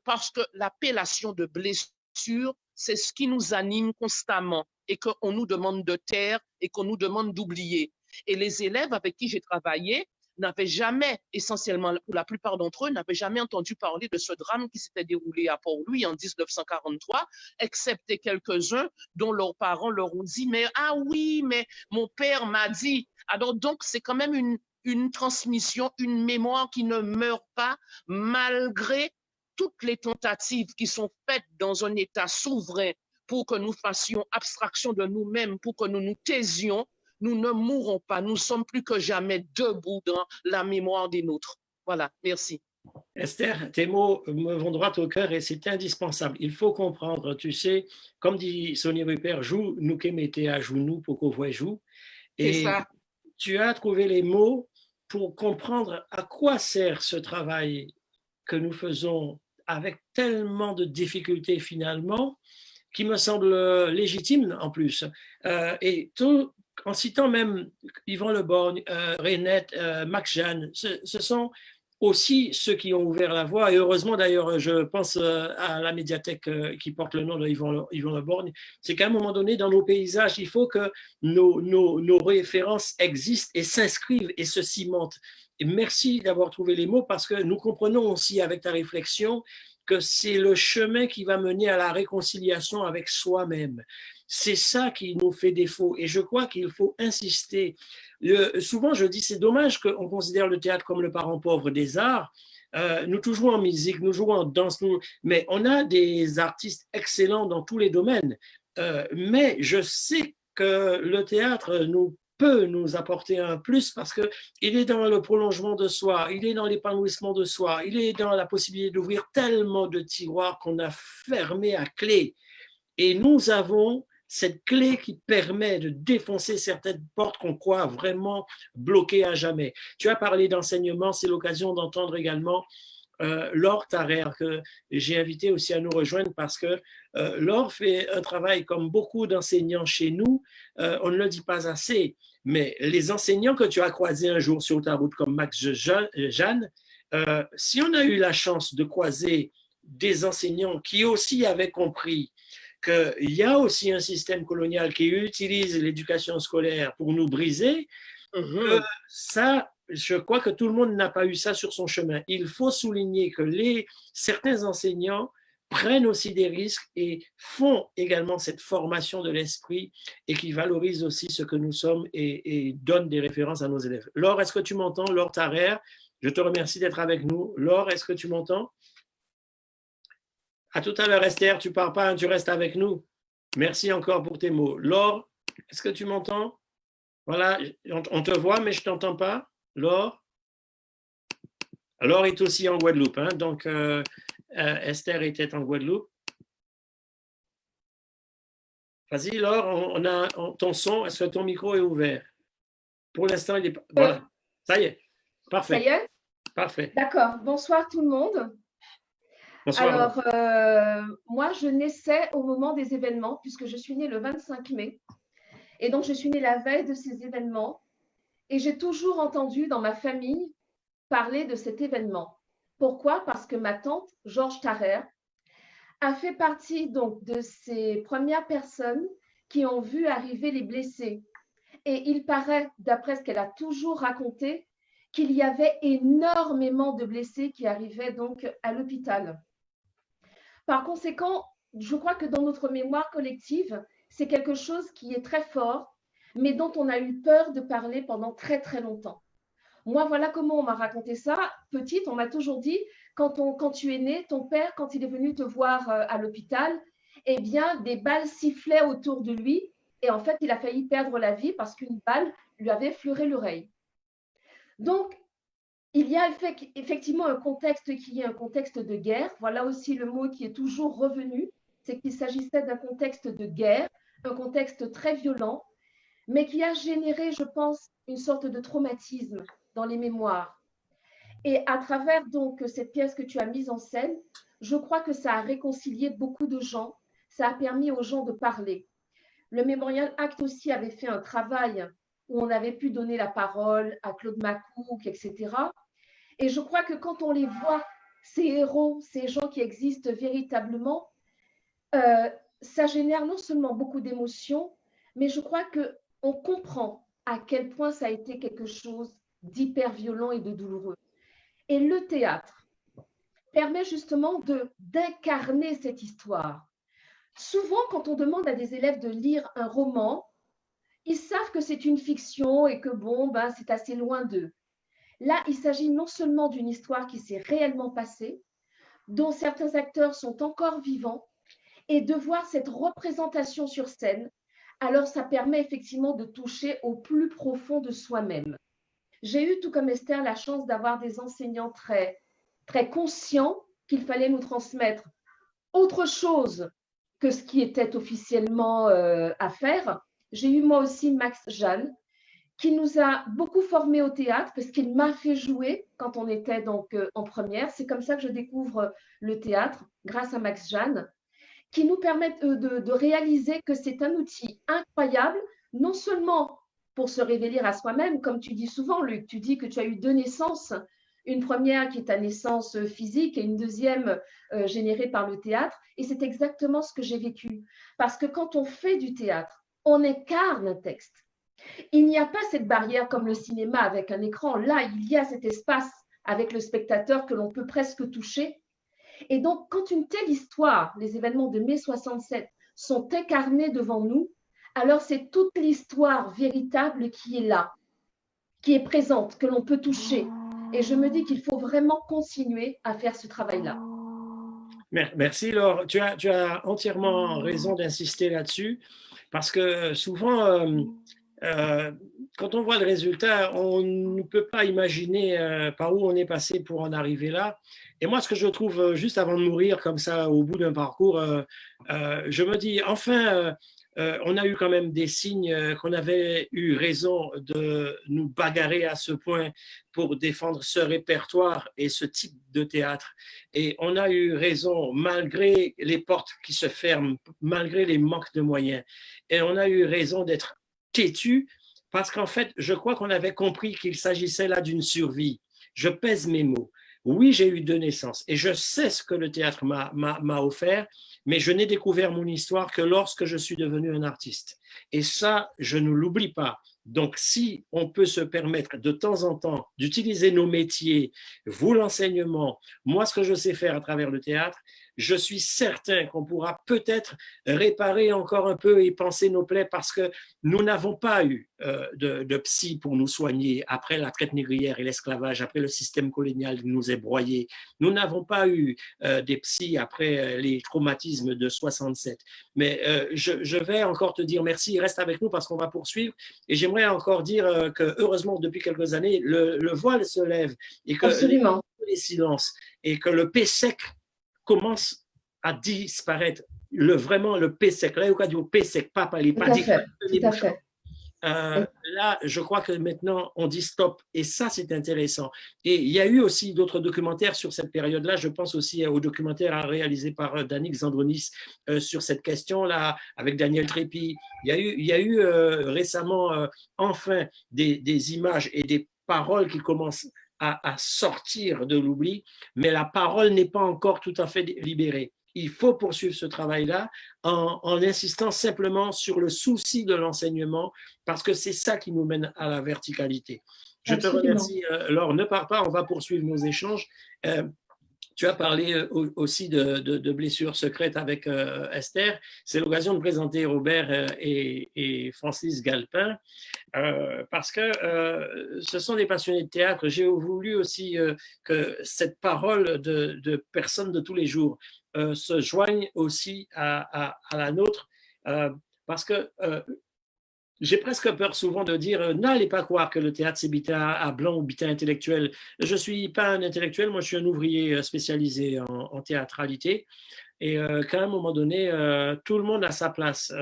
Parce que l'appellation de blessure, c'est ce qui nous anime constamment et qu'on nous demande de taire et qu'on nous demande d'oublier. Et les élèves avec qui j'ai travaillé n'avaient jamais, essentiellement pour la plupart d'entre eux, n'avaient jamais entendu parler de ce drame qui s'était déroulé à Port-Louis en 1943, excepté quelques-uns dont leurs parents leur ont dit « mais ah oui, mais mon père m'a dit ». Alors donc, c'est quand même une transmission, une mémoire qui ne meurt pas malgré toutes les tentatives qui sont faites dans un État souverain pour que nous fassions abstraction de nous-mêmes, pour que nous nous taisions. Nous ne mourrons pas, nous sommes plus que jamais debout dans la mémoire des nôtres. Voilà, merci. Esther, tes mots me vont droit au cœur et c'est indispensable. Il faut comprendre, tu sais, comme dit Sonny Rupert, joue nous qui mettez à genoux pour qu'on voit joue. Et ça. Tu as trouvé les mots pour comprendre à quoi sert ce travail que nous faisons avec tellement de difficultés finalement, qui me semble légitime en plus. Et tout, en citant même Yvan Le Borgne, Renette, Max Jeanne, ce sont aussi ceux qui ont ouvert la voie. Et heureusement d'ailleurs, je pense à la médiathèque qui porte le nom de Yvan Le Borgne, c'est qu'à un moment donné, dans nos paysages, il faut que nos références existent et s'inscrivent et se cimentent. Et merci d'avoir trouvé les mots parce que nous comprenons aussi avec ta réflexion que c'est le chemin qui va mener à la réconciliation avec soi-même. C'est ça qui nous fait défaut. Et je crois qu'il faut insister. Souvent, je dis, c'est dommage qu'on considère le théâtre comme le parent pauvre des arts. Nous jouons en musique, nous jouons en danse, mais on a des artistes excellents dans tous les domaines. Mais je sais que le théâtre peut nous apporter un plus parce qu'il est dans le prolongement de soi, il est dans l'épanouissement de soi, il est dans la possibilité d'ouvrir tellement de tiroirs qu'on a fermés à clé. Et nous avons cette clé qui permet de défoncer certaines portes qu'on croit vraiment bloquées à jamais. Tu as parlé d'enseignement, c'est l'occasion d'entendre également Laure Tarrer, que j'ai invité aussi à nous rejoindre parce que Laure fait un travail comme beaucoup d'enseignants chez nous, on ne le dit pas assez, mais les enseignants que tu as croisés un jour sur ta route comme Max Jeanne, si on a eu la chance de croiser des enseignants qui aussi avaient compris qu'il y a aussi un système colonial qui utilise l'éducation scolaire pour nous briser, ça, je crois que tout le monde n'a pas eu ça sur son chemin. Il faut souligner que certains enseignants prennent aussi des risques et font également cette formation de l'esprit et qui valorisent aussi ce que nous sommes et donnent des références à nos élèves. Laure, est-ce que tu m'entends? Laure Tarrer, je te remercie d'être avec nous. Laure, est-ce que tu m'entends? À tout à l'heure, Esther, tu ne pars pas, tu restes avec nous. Merci encore pour tes mots. Laure, est-ce que tu m'entends? Voilà, on te voit, mais je ne t'entends pas. Laure? Laure est aussi en Guadeloupe, hein, donc Esther était en Guadeloupe. Vas-y, Laure, on a ton son. Est-ce que ton micro est ouvert? Pour l'instant, il est pas. Voilà, ça y est. Parfait. Ça y est? Parfait. D'accord. Bonsoir tout le monde. Bonsoir. Alors, moi, je naissais au moment des événements, puisque je suis née le 25 mai. Et donc, je suis née la veille de ces événements. Et j'ai toujours entendu dans ma famille parler de cet événement. Pourquoi? Parce que ma tante, Georges Tarrer, a fait partie donc de ces premières personnes qui ont vu arriver les blessés. Et il paraît, d'après ce qu'elle a toujours raconté, qu'il y avait énormément de blessés qui arrivaient donc à l'hôpital. Par conséquent, je crois que dans notre mémoire collective, c'est quelque chose qui est très fort, mais dont on a eu peur de parler pendant très, très longtemps. Moi, voilà comment on m'a raconté ça. Petite, on m'a toujours dit, quand tu es né, ton père, quand il est venu te voir à l'hôpital, eh bien, des balles sifflaient autour de lui. Et en fait, il a failli perdre la vie parce qu'une balle lui avait effleuré l'oreille. Donc, il y a effectivement un contexte qui est un contexte de guerre. Voilà aussi le mot qui est toujours revenu, c'est qu'il s'agissait d'un contexte de guerre, un contexte très violent, mais qui a généré, je pense, une sorte de traumatisme dans les mémoires. Et à travers donc cette pièce que tu as mise en scène, je crois que ça a réconcilié beaucoup de gens, ça a permis aux gens de parler. Le Mémorial Act aussi avait fait un travail où on avait pu donner la parole à Claude Macouk, etc. Et je crois que quand on les voit, ces héros, ces gens qui existent véritablement, ça génère non seulement beaucoup d'émotions, mais je crois qu'on comprend à quel point ça a été quelque chose d'hyper violent et de douloureux. Et le théâtre permet justement d'incarner cette histoire. Souvent, quand on demande à des élèves de lire un roman, ils savent que c'est une fiction et que bon, ben, c'est assez loin d'eux. Là, il s'agit non seulement d'une histoire qui s'est réellement passée, dont certains acteurs sont encore vivants, et de voir cette représentation sur scène, alors ça permet effectivement de toucher au plus profond de soi-même. J'ai eu, tout comme Esther, la chance d'avoir des enseignants très, très conscients qu'il fallait nous transmettre autre chose que ce qui était officiellement à faire. J'ai eu moi aussi Max Jeanne, qui nous a beaucoup formés au théâtre parce qu'il m'a fait jouer quand on était donc en première. C'est comme ça que je découvre le théâtre, grâce à Max Jeanne, qui nous permettent de réaliser que c'est un outil incroyable, non seulement pour se révéler à soi-même, comme tu dis souvent, Luc, tu dis que tu as eu 2 naissances, une première qui est ta naissance physique et une deuxième générée par le théâtre, et c'est exactement ce que j'ai vécu. Parce que quand on fait du théâtre, on incarne un texte. Il n'y a pas cette barrière comme le cinéma avec un écran. Là, il y a cet espace avec le spectateur que l'on peut presque toucher. Et donc, quand une telle histoire, les événements de mai 67, sont incarnés devant nous, alors c'est toute l'histoire véritable qui est là, qui est présente, que l'on peut toucher. Et je me dis qu'il faut vraiment continuer à faire ce travail-là. Merci Laure, tu as entièrement raison d'insister là-dessus, parce que souvent, quand on voit le résultat, on ne peut pas imaginer par où on est passé pour en arriver là. Et moi, ce que je trouve juste avant de mourir, comme ça, au bout d'un parcours, je me dis, enfin, on a eu quand même des signes qu'on avait eu raison de nous bagarrer à ce point pour défendre ce répertoire et ce type de théâtre. Et on a eu raison, malgré les portes qui se ferment, malgré les manques de moyens. Et on a eu raison d'être têtu, parce qu'en fait, je crois qu'on avait compris qu'il s'agissait là d'une survie. Je pèse mes mots. Oui, j'ai eu 2 naissances et je sais ce que le théâtre m'a offert, mais je n'ai découvert mon histoire que lorsque je suis devenu un artiste. Et ça, je ne l'oublie pas. Donc, si on peut se permettre de temps en temps d'utiliser nos métiers, vous l'enseignement, moi ce que je sais faire à travers le théâtre, je suis certain qu'on pourra peut-être réparer encore un peu et penser nos plaies parce que nous n'avons pas eu de psy pour nous soigner après la traite négrière et l'esclavage, après le système colonial qui nous est broyé. Nous n'avons pas eu des psys après les traumatismes de 67. Mais je vais encore te dire merci, reste avec nous parce qu'on va poursuivre. Et j'aimerais encore dire que heureusement, depuis quelques années, le voile se lève et que Absolument. les silences et que le PSEC commence à disparaître. Vraiment, le PSEC, là, il dit PSEC, papa, il n'est pas dit. Tout à fait. Là, je crois que maintenant, on dit stop. Et ça, c'est intéressant. Et il y a eu aussi d'autres documentaires sur cette période-là. Je pense aussi au documentaire réalisé par Danick Zandronis sur cette question-là, avec Daniel Trépi. Il y a eu récemment, enfin, des images et des paroles qui commencent à sortir de l'oubli, mais la parole n'est pas encore tout à fait libérée. Il faut poursuivre ce travail-là en insistant simplement sur le souci de l'enseignement, parce que c'est ça qui nous mène à la verticalité. Je te remercie, Laure. Ne pars pas, on va poursuivre nos échanges. Tu as parlé aussi de blessures secrètes avec Esther. C'est l'occasion de présenter Robert et Francis Galpin, parce que ce sont des passionnés de théâtre. J'ai voulu aussi que cette parole de personnes de tous les jours se joigne aussi à la nôtre, parce que j'ai presque peur souvent de dire n'allez pas croire que le théâtre c'est bitin à blanc ou bitin intellectuel. Je ne suis pas un intellectuel, moi je suis un ouvrier spécialisé en théâtralité. Et qu'à un moment donné, tout le monde a sa place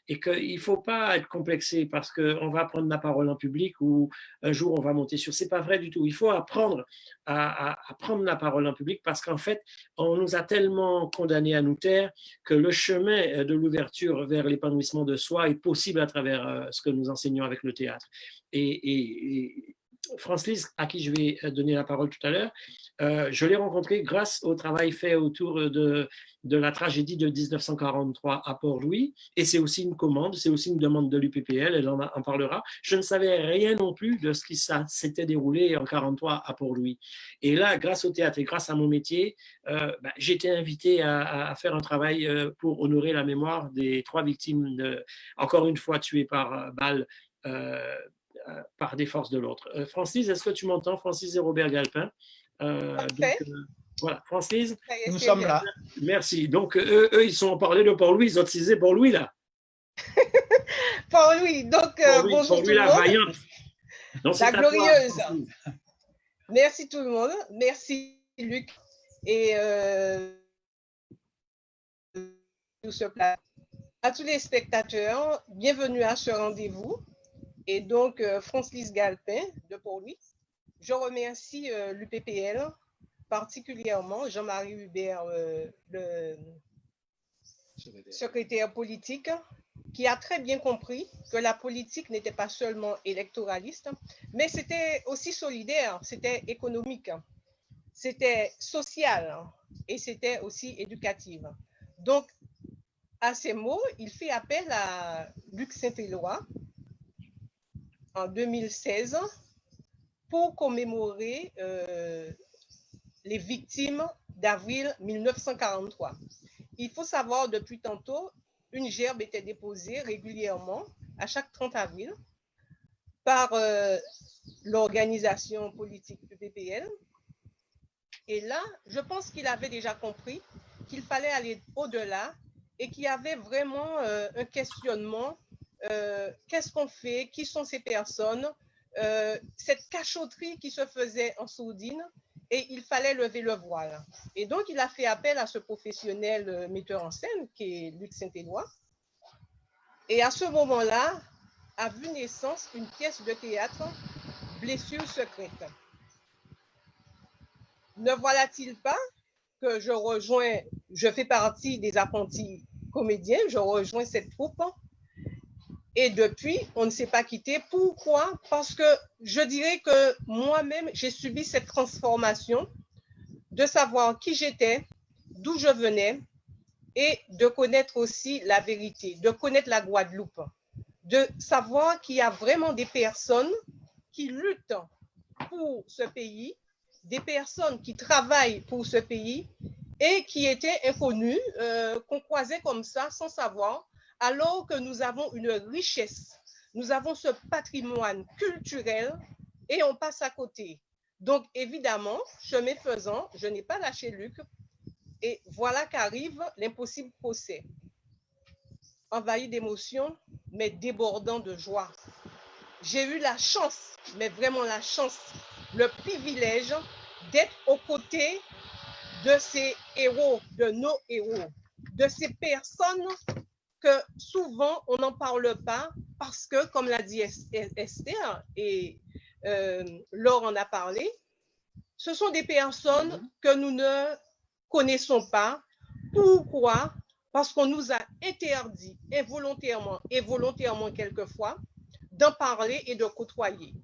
et qu'il ne faut pas être complexé parce qu'on va prendre la parole en public ou un jour on va monter sur. Ce n'est pas vrai du tout. Il faut apprendre à prendre la parole en public parce qu'en fait, on nous a tellement condamnés à nous taire que le chemin de l'ouverture vers l'épanouissement de soi est possible à travers ce que nous enseignons avec le théâtre. Et France-Lise, à qui je vais donner la parole tout à l'heure, je l'ai rencontrée grâce au travail fait autour de la tragédie de 1943 à Port-Louis, et c'est aussi une commande, c'est aussi une demande de l'UPPL, elle en parlera. Je ne savais rien non plus de ce qui s'était déroulé en 1943 à Port-Louis. Et là, grâce au théâtre et grâce à mon métier, j'ai été invité à faire un travail pour honorer la mémoire des 3 victimes, encore une fois tuées par balle, par des forces de l'autre. Francis, est-ce que tu m'entends? Francis et Robert Galpin. Parfait. Voilà, Francis. Nous sommes là. Merci. Donc, eux, ils sont parlé de Port-Louis, ils ont utilisé Port-Louis, là. Port-Louis. Donc, bonjour tout le monde. La vaillante. Donc, la glorieuse. Merci tout le monde. Merci, Luc. Et tout ce plat. À tous les spectateurs, bienvenue à ce rendez-vous. Et donc, Francis Galpin de Port-Louis. Je remercie l'UPPL, particulièrement Jean-Marie Hubert, le secrétaire politique, qui a très bien compris que la politique n'était pas seulement électoraliste, mais c'était aussi solidaire, c'était économique, c'était social et c'était aussi éducatif. Donc, à ces mots, il fait appel à Luc Saint-Éloi en 2016 pour commémorer les victimes d'avril 1943. Il faut savoir, depuis tantôt, une gerbe était déposée régulièrement à chaque 30 avril par l'organisation politique UPPL. Et là, je pense qu'il avait déjà compris qu'il fallait aller au-delà et qu'il y avait vraiment un questionnement. Qu'est-ce qu'on fait? Qui sont ces personnes? Cette cachotterie qui se faisait en sourdine, et il fallait lever le voile. Et donc, il a fait appel à ce professionnel metteur en scène qui est Luc Saint-Éloi. Et à ce moment-là, a vu naissance une pièce de théâtre, Blessures secrètes. Ne voilà-t-il pas que je fais partie des apprentis comédiens, je rejoins cette troupe. Et depuis, on ne s'est pas quitté. Pourquoi? Parce que je dirais que moi-même, j'ai subi cette transformation de savoir qui j'étais, d'où je venais et de connaître aussi la vérité, de connaître la Guadeloupe, de savoir qu'il y a vraiment des personnes qui luttent pour ce pays, des personnes qui travaillent pour ce pays et qui étaient inconnues, qu'on croisait comme ça sans savoir, alors que nous avons une richesse, nous avons ce patrimoine culturel et on passe à côté. Donc évidemment, chemin faisant, je n'ai pas lâché Luc et voilà qu'arrive l'impossible procès. Envahi d'émotions, mais débordant de joie. J'ai eu la chance, mais vraiment la chance, le privilège d'être aux côtés de ces héros, de nos héros, de ces personnes que souvent on n'en parle pas parce que, comme l'a dit Esther et Laure en a parlé, ce sont des personnes que nous ne connaissons pas. Pourquoi? Parce qu'on nous a interdit involontairement et volontairement quelquefois d'en parler et de côtoyer.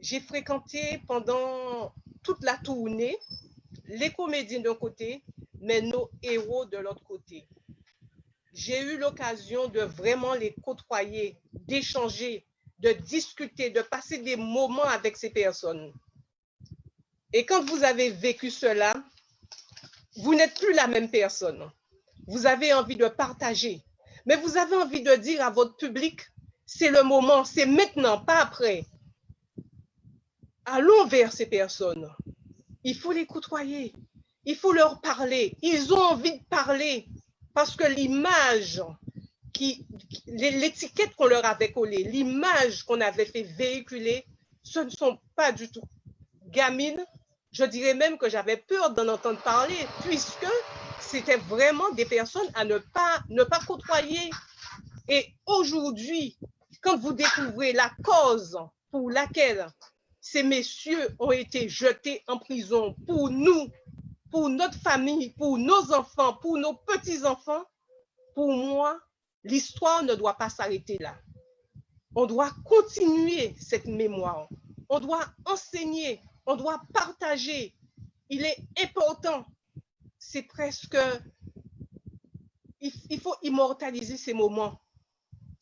J'ai fréquenté pendant toute la tournée les comédiens d'un côté, mais nos héros de l'autre côté. J'ai eu l'occasion de vraiment les côtoyer, d'échanger, de discuter, de passer des moments avec ces personnes. Et quand vous avez vécu cela, vous n'êtes plus la même personne. Vous avez envie de partager, mais vous avez envie de dire à votre public, c'est le moment, c'est maintenant, pas après. Allons vers ces personnes. Il faut les côtoyer, il faut leur parler. Ils ont envie de parler parce que l'image, l'étiquette qu'on leur avait collée, l'image qu'on avait fait véhiculer, ce ne sont pas du tout gamines. Je dirais même que j'avais peur d'en entendre parler puisque c'était vraiment des personnes à ne pas côtoyer. Et aujourd'hui, quand vous découvrez la cause pour laquelle ces messieurs ont été jetés en prison pour nous, pour notre famille, pour nos enfants, pour nos petits-enfants, pour moi, l'histoire ne doit pas s'arrêter là. On doit continuer cette mémoire. On doit enseigner, on doit partager. Il est important. C'est presque... Il faut immortaliser ces moments.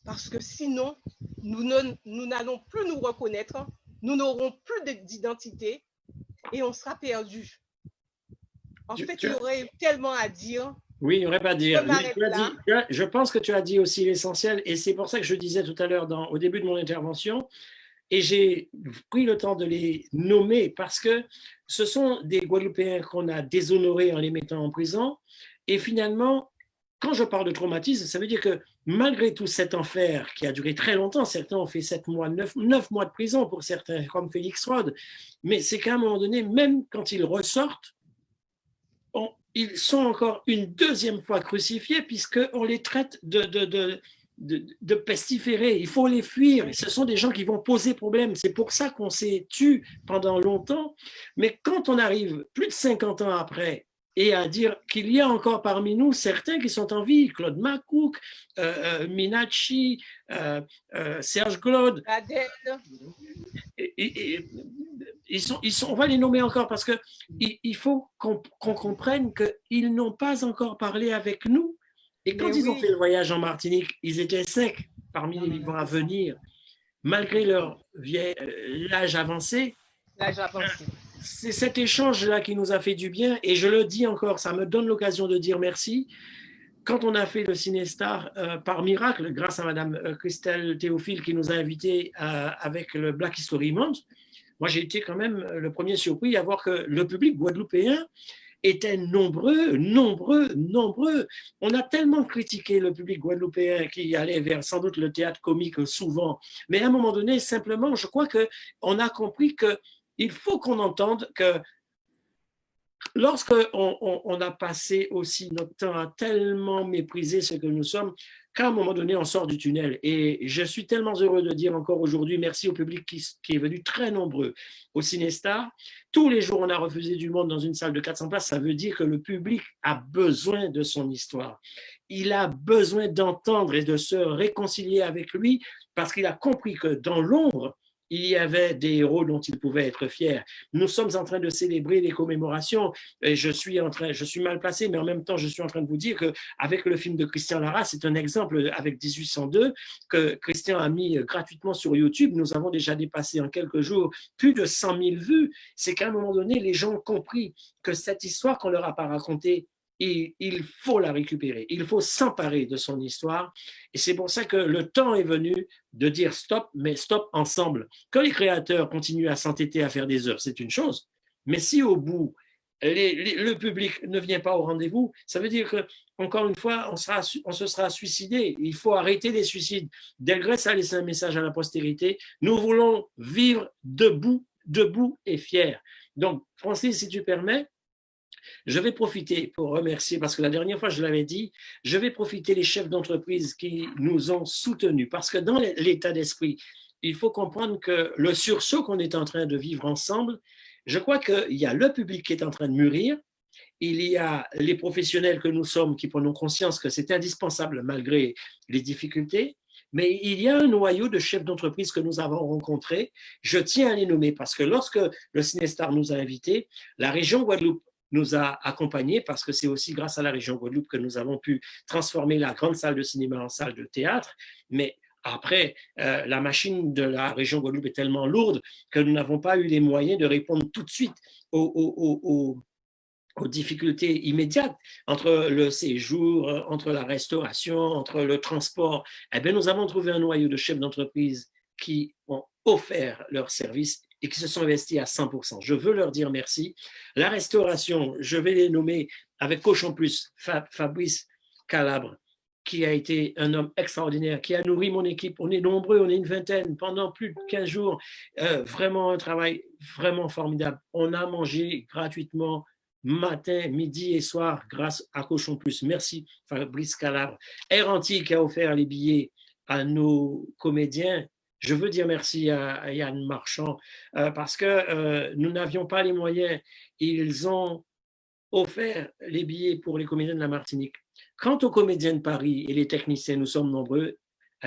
Parce que sinon, nous n'allons plus nous reconnaître, nous n'aurons plus d'identité et on sera perdu. En fait, il y aurait tellement à dire. Oui, il n'y aurait pas à dire. Je pense que tu as dit aussi l'essentiel et c'est pour ça que je disais tout à l'heure au début de mon intervention et j'ai pris le temps de les nommer parce que ce sont des Guadeloupéens qu'on a déshonorés en les mettant en prison et finalement, quand je parle de traumatisme, ça veut dire que malgré tout cet enfer qui a duré très longtemps, certains ont fait 7 mois, 9 mois de prison pour certains, comme Félix Rode, mais c'est qu'à un moment donné, même quand ils ressortent, ils sont encore une deuxième fois crucifiés puisqu'on les traite de pestiférés. Il faut les fuir. Ce sont des gens qui vont poser problème. C'est pour ça qu'on s'est tué pendant longtemps. Mais quand on arrive plus de 50 ans après, et à dire qu'il y a encore parmi nous certains qui sont en vie, Claude Macouk, Minachi, Serge Claude. On va les nommer encore parce qu'il faut qu'on comprenne qu'ils n'ont pas encore parlé avec nous. Et quand ils ont fait le voyage en Martinique, ils étaient secs parmi les vivants à venir, malgré leur l'âge avancé. C'est cet échange-là qui nous a fait du bien. Et je le dis encore, ça me donne l'occasion de dire merci. Quand on a fait le Cinestar par miracle, grâce à Madame Christelle Théophile qui nous a invités avec le Black History Month, moi j'ai été quand même le premier surpris à voir que le public guadeloupéen était nombreux. On a tellement critiqué le public guadeloupéen qui allait vers sans doute le théâtre comique souvent, mais à un moment donné, simplement, je crois qu'on a compris qu'il faut qu'on entende que lorsqu'on a passé aussi notre temps à tellement mépriser ce que nous sommes, qu'à un moment donné, on sort du tunnel. Et je suis tellement heureux de dire encore aujourd'hui merci au public qui est venu très nombreux au Cinestar. Tous les jours, on a refusé du monde dans une salle de 400 places. Ça veut dire que le public a besoin de son histoire. Il a besoin d'entendre et de se réconcilier avec lui parce qu'il a compris que dans l'ombre, il y avait des héros dont ils pouvaient être fiers. Nous sommes en train de célébrer les commémorations et je suis mal placé, mais en même temps, je suis en train de vous dire qu'avec le film de Christian Lara, c'est un exemple avec 1802 que Christian a mis gratuitement sur YouTube. Nous avons déjà dépassé en quelques jours plus de 100 000 vues. C'est qu'à un moment donné, les gens ont compris que cette histoire qu'on leur a pas racontée, il faut la récupérer, il faut s'emparer de son histoire. Et c'est pour ça que le temps est venu de dire stop, mais stop ensemble. Que les créateurs continuent à s'entêter à faire des heures, c'est une chose. Mais si au bout, le public ne vient pas au rendez-vous, ça veut dire que, encore une fois, on se sera suicidé. Il faut arrêter les suicides. Delgrès a laissé un message à la postérité. Nous voulons vivre debout et fiers. Donc, Francis, si tu permets, je vais profiter pour remercier, parce que la dernière fois, je l'avais dit, je vais profiter les chefs d'entreprise qui nous ont soutenus, parce que dans l'état d'esprit, il faut comprendre que le sursaut qu'on est en train de vivre ensemble, je crois qu'il y a le public qui est en train de mûrir, il y a les professionnels que nous sommes qui prenons conscience que c'est indispensable malgré les difficultés, mais il y a un noyau de chefs d'entreprise que nous avons rencontrés. Je tiens à les nommer parce que lorsque le Cinestar nous a invités, la région Guadeloupe nous a accompagnés parce que c'est aussi grâce à la région Guadeloupe que nous avons pu transformer la grande salle de cinéma en salle de théâtre. Mais après, la machine de la région Guadeloupe est tellement lourde que nous n'avons pas eu les moyens de répondre tout de suite aux difficultés immédiates entre le séjour, entre la restauration, entre le transport. Eh bien, nous avons trouvé un noyau de chefs d'entreprise qui ont offert leurs services et qui se sont investis à 100%. Je veux leur dire merci. La restauration, je vais les nommer avec Cochon Plus, Fabrice Calabre, qui a été un homme extraordinaire, qui a nourri mon équipe. On est nombreux, on est une vingtaine, pendant plus de 15 jours. Vraiment un travail vraiment formidable. On a mangé gratuitement matin, midi et soir grâce à Cochon Plus. Merci Fabrice Calabre. Air Antilles qui a offert les billets à nos comédiens. Je veux dire merci à Yann Marchand parce que nous n'avions pas les moyens. Ils ont offert les billets pour les comédiens de la Martinique. Quant aux comédiens de Paris et les techniciens, nous sommes nombreux,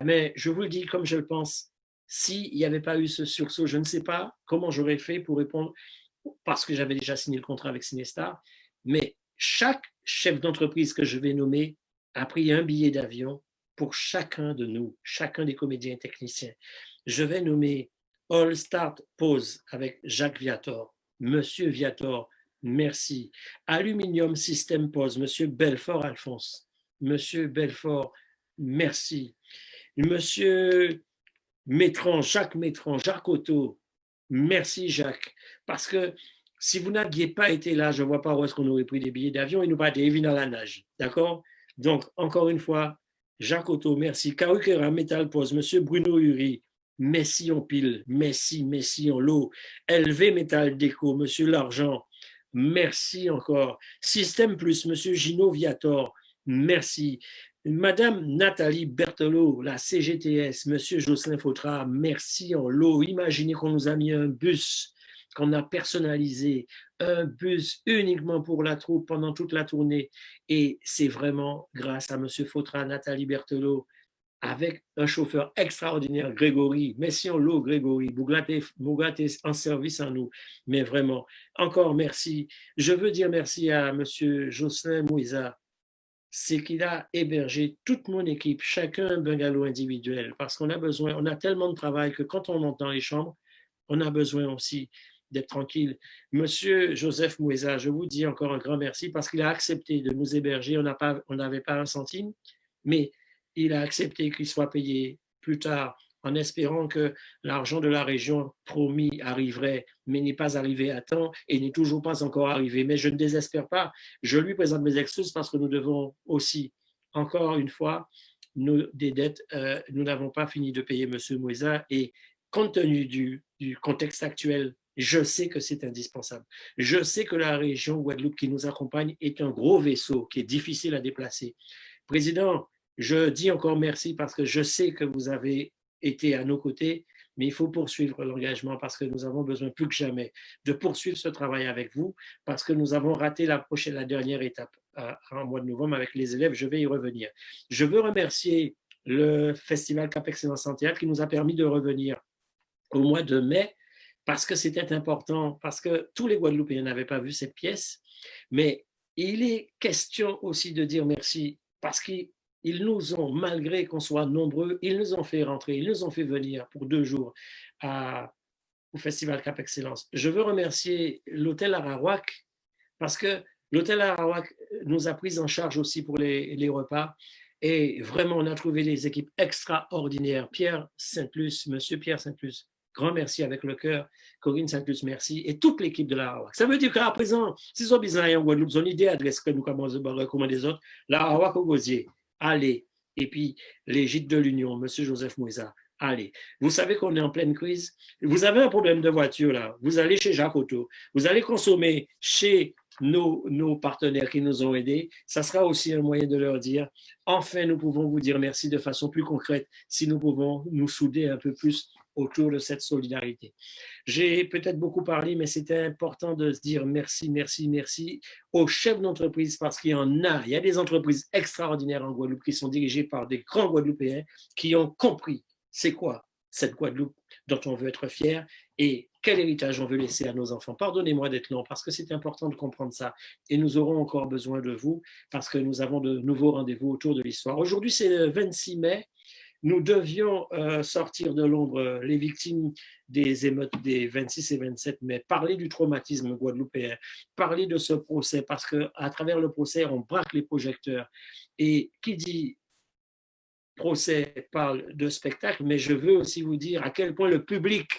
mais je vous le dis comme je le pense, s'il n'y avait pas eu ce sursaut, je ne sais pas comment j'aurais fait pour répondre parce que j'avais déjà signé le contrat avec Cinestar, mais chaque chef d'entreprise que je vais nommer a pris un billet d'avion pour chacun de nous, chacun des comédiens et techniciens. Je vais nommer All Start Pause avec Jacques Viator, Monsieur Viator, merci. Aluminium System Pause, Monsieur Belfort Alphonse, Monsieur Belfort, merci. Monsieur Métran, Jacques Métran, Jacques Otto, merci Jacques, parce que si vous n'aviez pas été là, je ne vois pas où est-ce qu'on aurait pris des billets d'avion et nous pas été dans la nage, d'accord? Donc, encore une fois, Jacques Otto, merci. Karukera Metal Pose, Monsieur Bruno Uri, Messi en pile, Messi en l'eau, LV Metal Déco, Monsieur L'Argent, merci encore. Système Plus, Monsieur Gino Viator, merci. Madame Nathalie Berthelot, la CGTS, Monsieur Jocelyn Fautra, merci en lot. Imaginez qu'on nous a mis un bus, qu'on a personnalisé, un bus uniquement pour la troupe pendant toute la tournée. Et c'est vraiment grâce à Monsieur Fautra, Nathalie Berthelot, avec un chauffeur extraordinaire, Grégory. Merci en lot, Grégory. Bougat est en service à nous. Mais vraiment, encore merci. Je veux dire merci à Monsieur Jocelyn Mouisa, c'est qu'il a hébergé toute mon équipe, chacun un bungalow individuel, parce qu'on a besoin, on a tellement de travail que quand on monte dans les chambres, on a besoin aussi d'être tranquille. Monsieur Joseph Moueza, je vous dis encore un grand merci parce qu'il a accepté de nous héberger. On n'avait pas un centime, mais il a accepté qu'il soit payé plus tard en espérant que l'argent de la région promis arriverait, mais n'est pas arrivé à temps et n'est toujours pas encore arrivé. Mais je ne désespère pas. Je lui présente mes excuses parce que nous devons aussi, encore une fois, des dettes. Nous n'avons pas fini de payer M. Moueza et compte tenu du contexte actuel, je sais que c'est indispensable. Je sais que la région Guadeloupe qui nous accompagne est un gros vaisseau qui est difficile à déplacer. Président, je dis encore merci parce que je sais que vous avez été à nos côtés, mais il faut poursuivre l'engagement parce que nous avons besoin plus que jamais de poursuivre ce travail avec vous parce que nous avons raté la dernière étape en mois de novembre avec les élèves. Je vais y revenir. Je veux remercier le Festival Cap Excellence en Théâtre qui nous a permis de revenir au mois de mai, parce que c'était important, parce que tous les Guadeloupéens n'avaient pas vu cette pièce, mais il est question aussi de dire merci, parce qu'ils nous ont, malgré qu'on soit nombreux, ils nous ont fait rentrer, ils nous ont fait venir pour 2 jours au Festival Cap Excellence. Je veux remercier l'hôtel Arawak, parce que l'hôtel Arawak nous a pris en charge aussi pour les repas. Et vraiment, on a trouvé des équipes extraordinaires. Pierre Saint-Luce, monsieur Pierre Saint-Luce, grand merci avec le cœur. Corinne Saint-Luce, merci. Et toute l'équipe de l'Arawak. Ça veut dire qu'à présent, si vous avez besoin en Guadeloupe, vous avez une idée adresse que nous commençons à recommander les autres, l'Arawak au Gosier, allez. Et puis, les gîtes de l'Union, monsieur Joseph Mouisa, allez. Vous savez qu'on est en pleine crise. Vous avez un problème de voiture, là. Vous allez chez Jacques Auto. Vous allez consommer chez nos partenaires qui nous ont aidés. Ça sera aussi un moyen de leur dire, enfin, nous pouvons vous dire merci de façon plus concrète si nous pouvons nous souder un peu plus autour de cette solidarité. J'ai peut-être beaucoup parlé, mais c'était important de se dire merci, merci, merci aux chefs d'entreprise parce qu'il y en a. Il y a des entreprises extraordinaires en Guadeloupe qui sont dirigées par des grands Guadeloupéens qui ont compris c'est quoi cette Guadeloupe dont on veut être fier et quel héritage on veut laisser à nos enfants. Pardonnez-moi d'être long parce que c'est important de comprendre ça et nous aurons encore besoin de vous parce que nous avons de nouveaux rendez-vous autour de l'histoire. Aujourd'hui, c'est le 26 mai. Nous devions sortir de l'ombre les victimes des émeutes des 26 et 27 mai, parler du traumatisme guadeloupéen, parler de ce procès parce qu'à travers le procès, on braque les projecteurs. Et qui dit procès parle de spectacle, mais je veux aussi vous dire à quel point le public,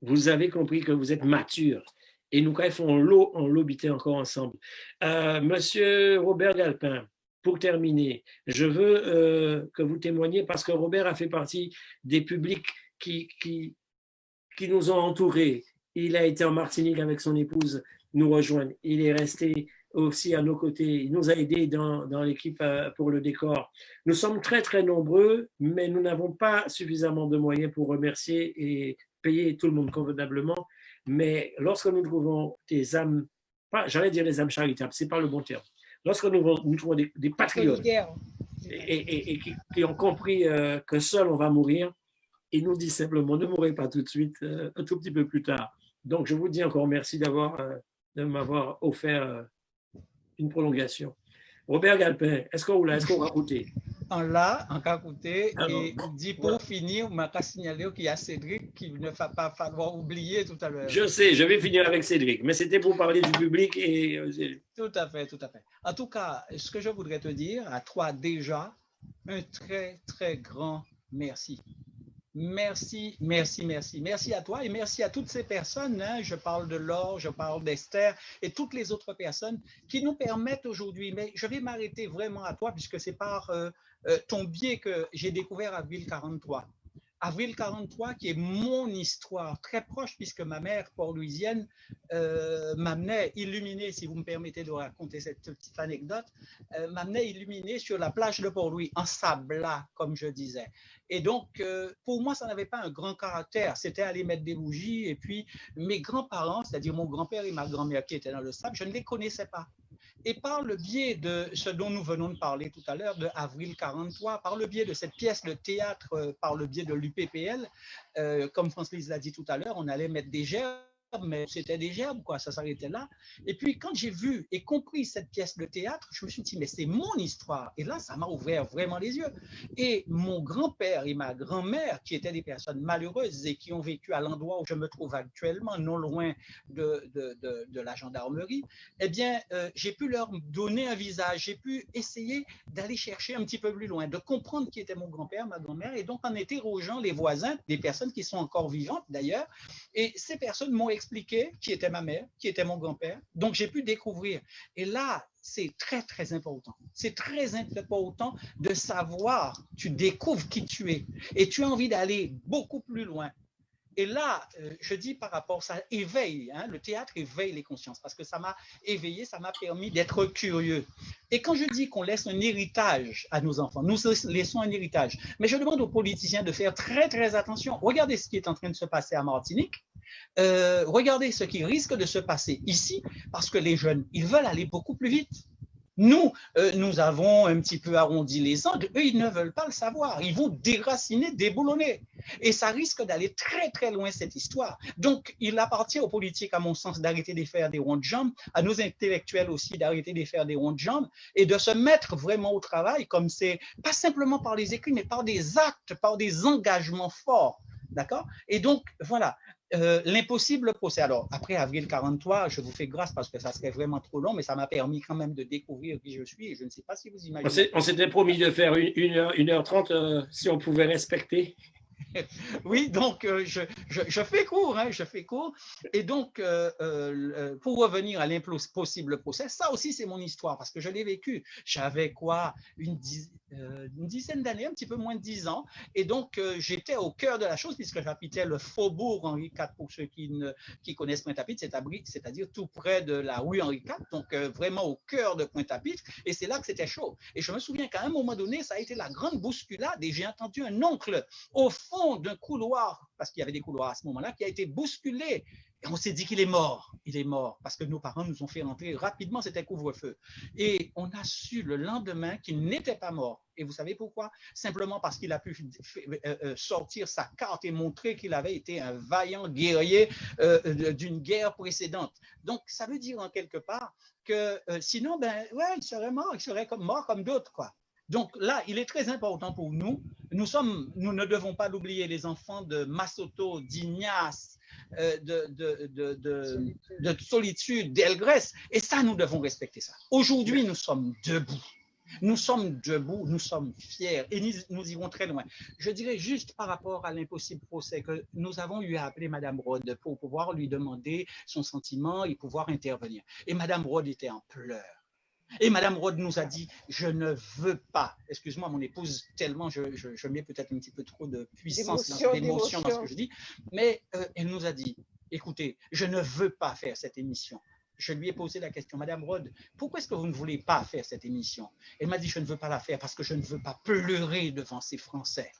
vous avez compris que vous êtes mature. Et nous, quand on l'obité encore ensemble. Monsieur Robert Galpin, pour terminer, je veux que vous témoigniez parce que Robert a fait partie des publics qui nous ont entourés. Il a été en Martinique avec son épouse nous rejoindre. Il est resté aussi à nos côtés. Il nous a aidés dans l'équipe pour le décor. Nous sommes très, très nombreux, mais nous n'avons pas suffisamment de moyens pour remercier et payer tout le monde convenablement. Mais lorsque nous trouvons des âmes, j'allais dire des âmes charitables, ce n'est pas le bon terme. Lorsque nous trouvons des patriotes et qui ont compris que seuls on va mourir, ils nous disent simplement ne mourrez pas tout de suite, un tout petit peu plus tard. Donc je vous dis encore merci de m'avoir offert une prolongation. Robert Galpin, est-ce qu'on l'a écouté? On l'a écouté et dit pour finir, on m'a signalé qu'il y a Cédric qui ne va pas falloir oublier tout à l'heure. Je sais, je vais finir avec Cédric, mais c'était pour parler du public et... Tout à fait, tout à fait. En tout cas, ce que je voudrais te dire, à toi déjà, un très, très grand merci. Merci, merci, merci. Merci à toi et merci à toutes ces personnes. Hein, je parle de Laure, je parle d'Esther et toutes les autres personnes qui nous permettent aujourd'hui. Mais je vais m'arrêter vraiment à toi puisque c'est par ton biais que j'ai découvert Avril 43. Avril 43 qui est mon histoire très proche puisque ma mère, Port-Louisienne, m'amenait illuminée, si vous me permettez de raconter cette petite anecdote, m'amenait illuminée sur la plage de Port-Louis, en sablat, comme je disais. Et donc, pour moi, ça n'avait pas un grand caractère. C'était aller mettre des bougies. Et puis, mes grands-parents, c'est-à-dire mon grand-père et ma grand-mère qui étaient dans le sable, je ne les connaissais pas. Et par le biais de ce dont nous venons de parler tout à l'heure, de Avril 43, par le biais de cette pièce de théâtre, par le biais de l'UPPL, comme Francis l'a dit tout à l'heure, on allait mettre des gerbes, mais c'était des gerbes, quoi, ça s'arrêtait là. Et puis, quand j'ai vu et compris cette pièce de théâtre, je me suis dit, mais c'est mon histoire. Et là, ça m'a ouvert vraiment les yeux. Et mon grand-père et ma grand-mère, qui étaient des personnes malheureuses et qui ont vécu à l'endroit où je me trouve actuellement, non loin de la gendarmerie, eh bien, j'ai pu leur donner un visage. J'ai pu essayer d'aller chercher un petit peu plus loin, de comprendre qui était mon grand-père, ma grand-mère, et donc en interrogeant les voisins, des personnes qui sont encore vivantes d'ailleurs, et ces personnes m'ont expliqué qui était ma mère, qui était mon grand-père. Donc, j'ai pu découvrir. Et là, c'est très, très important. C'est très important de savoir, tu découvres qui tu es et tu as envie d'aller beaucoup plus loin. Et là, je dis par rapport, ça éveille, hein, le théâtre éveille les consciences parce que ça m'a éveillé, ça m'a permis d'être curieux. Et quand je dis qu'on laisse un héritage à nos enfants, nous laissons un héritage. Mais je demande aux politiciens de faire très, très attention. Regardez ce qui est en train de se passer à Martinique. Regardez ce qui risque de se passer ici parce que les jeunes, ils veulent aller beaucoup plus vite. Nous, nous avons un petit peu arrondi les angles. Eux, ils ne veulent pas le savoir. Ils vont déraciner, déboulonner. Et ça risque d'aller très, très loin, cette histoire. Donc, il appartient aux politiques, à mon sens, d'arrêter de faire des ronds de jambes, à nos intellectuels aussi d'arrêter de faire des ronds de jambes et de se mettre vraiment au travail, comme c'est, pas simplement par les écrits, mais par des actes, par des engagements forts. D'accord? Et donc, voilà. L'impossible procès. Alors, après avril 43, je vous fais grâce parce que ça serait vraiment trop long, mais ça m'a permis quand même de découvrir qui je suis et je ne sais pas si vous imaginez. On s'était promis de faire 1h30 si on pouvait respecter. Oui, donc je fais court, hein, je fais court. Et donc, pour revenir à l'impossible procès, ça aussi c'est mon histoire parce que je l'ai vécu. J'avais quoi, une dizaine d'années, un petit peu moins de 10 ans. Et donc, j'étais au cœur de la chose puisque j'habitais le faubourg Henri IV pour ceux qui connaissent Pointe-à-Pitre, c'est-à-dire tout près de la rue Henri IV, donc vraiment au cœur de Pointe-à-Pitre. Et c'est là que c'était chaud. Et je me souviens qu'à un moment donné, ça a été la grande bousculade et j'ai entendu un oncle au fond d'un couloir, parce qu'il y avait des couloirs à ce moment-là, qui a été bousculé. Et on s'est dit qu'il est mort. Il est mort parce que nos parents nous ont fait rentrer rapidement, c'était couvre-feu. Et on a su le lendemain qu'il n'était pas mort. Et vous savez pourquoi? Simplement parce qu'il a pu sortir sa carte et montrer qu'il avait été un vaillant guerrier d'une guerre précédente. Donc, ça veut dire en quelque part que sinon, ben, ouais, il serait mort, il serait mort comme d'autres, quoi. Donc là, il est très important pour nous. Nous ne devons pas l'oublier, les enfants de Massotto, d'Ignace, de Solitude, d'Elgrès. Et ça, nous devons respecter ça. Aujourd'hui, nous sommes debout. Nous sommes debout, nous sommes fiers et nous irons très loin. Je dirais juste par rapport à l'impossible procès que nous avons eu à appeler Madame Rode pour pouvoir lui demander son sentiment et pouvoir intervenir. Et Madame Rode était en pleurs. Et Madame Rode nous a dit, je ne veux pas, excuse-moi mon épouse, tellement je mets peut-être un petit peu trop de puissance, d'émotion dans ce que je dis, mais elle nous a dit, écoutez, je ne veux pas faire cette émission. Je lui ai posé la question, Madame Rode, pourquoi est-ce que vous ne voulez pas faire cette émission? Elle m'a dit, je ne veux pas la faire parce que je ne veux pas pleurer devant ces Français.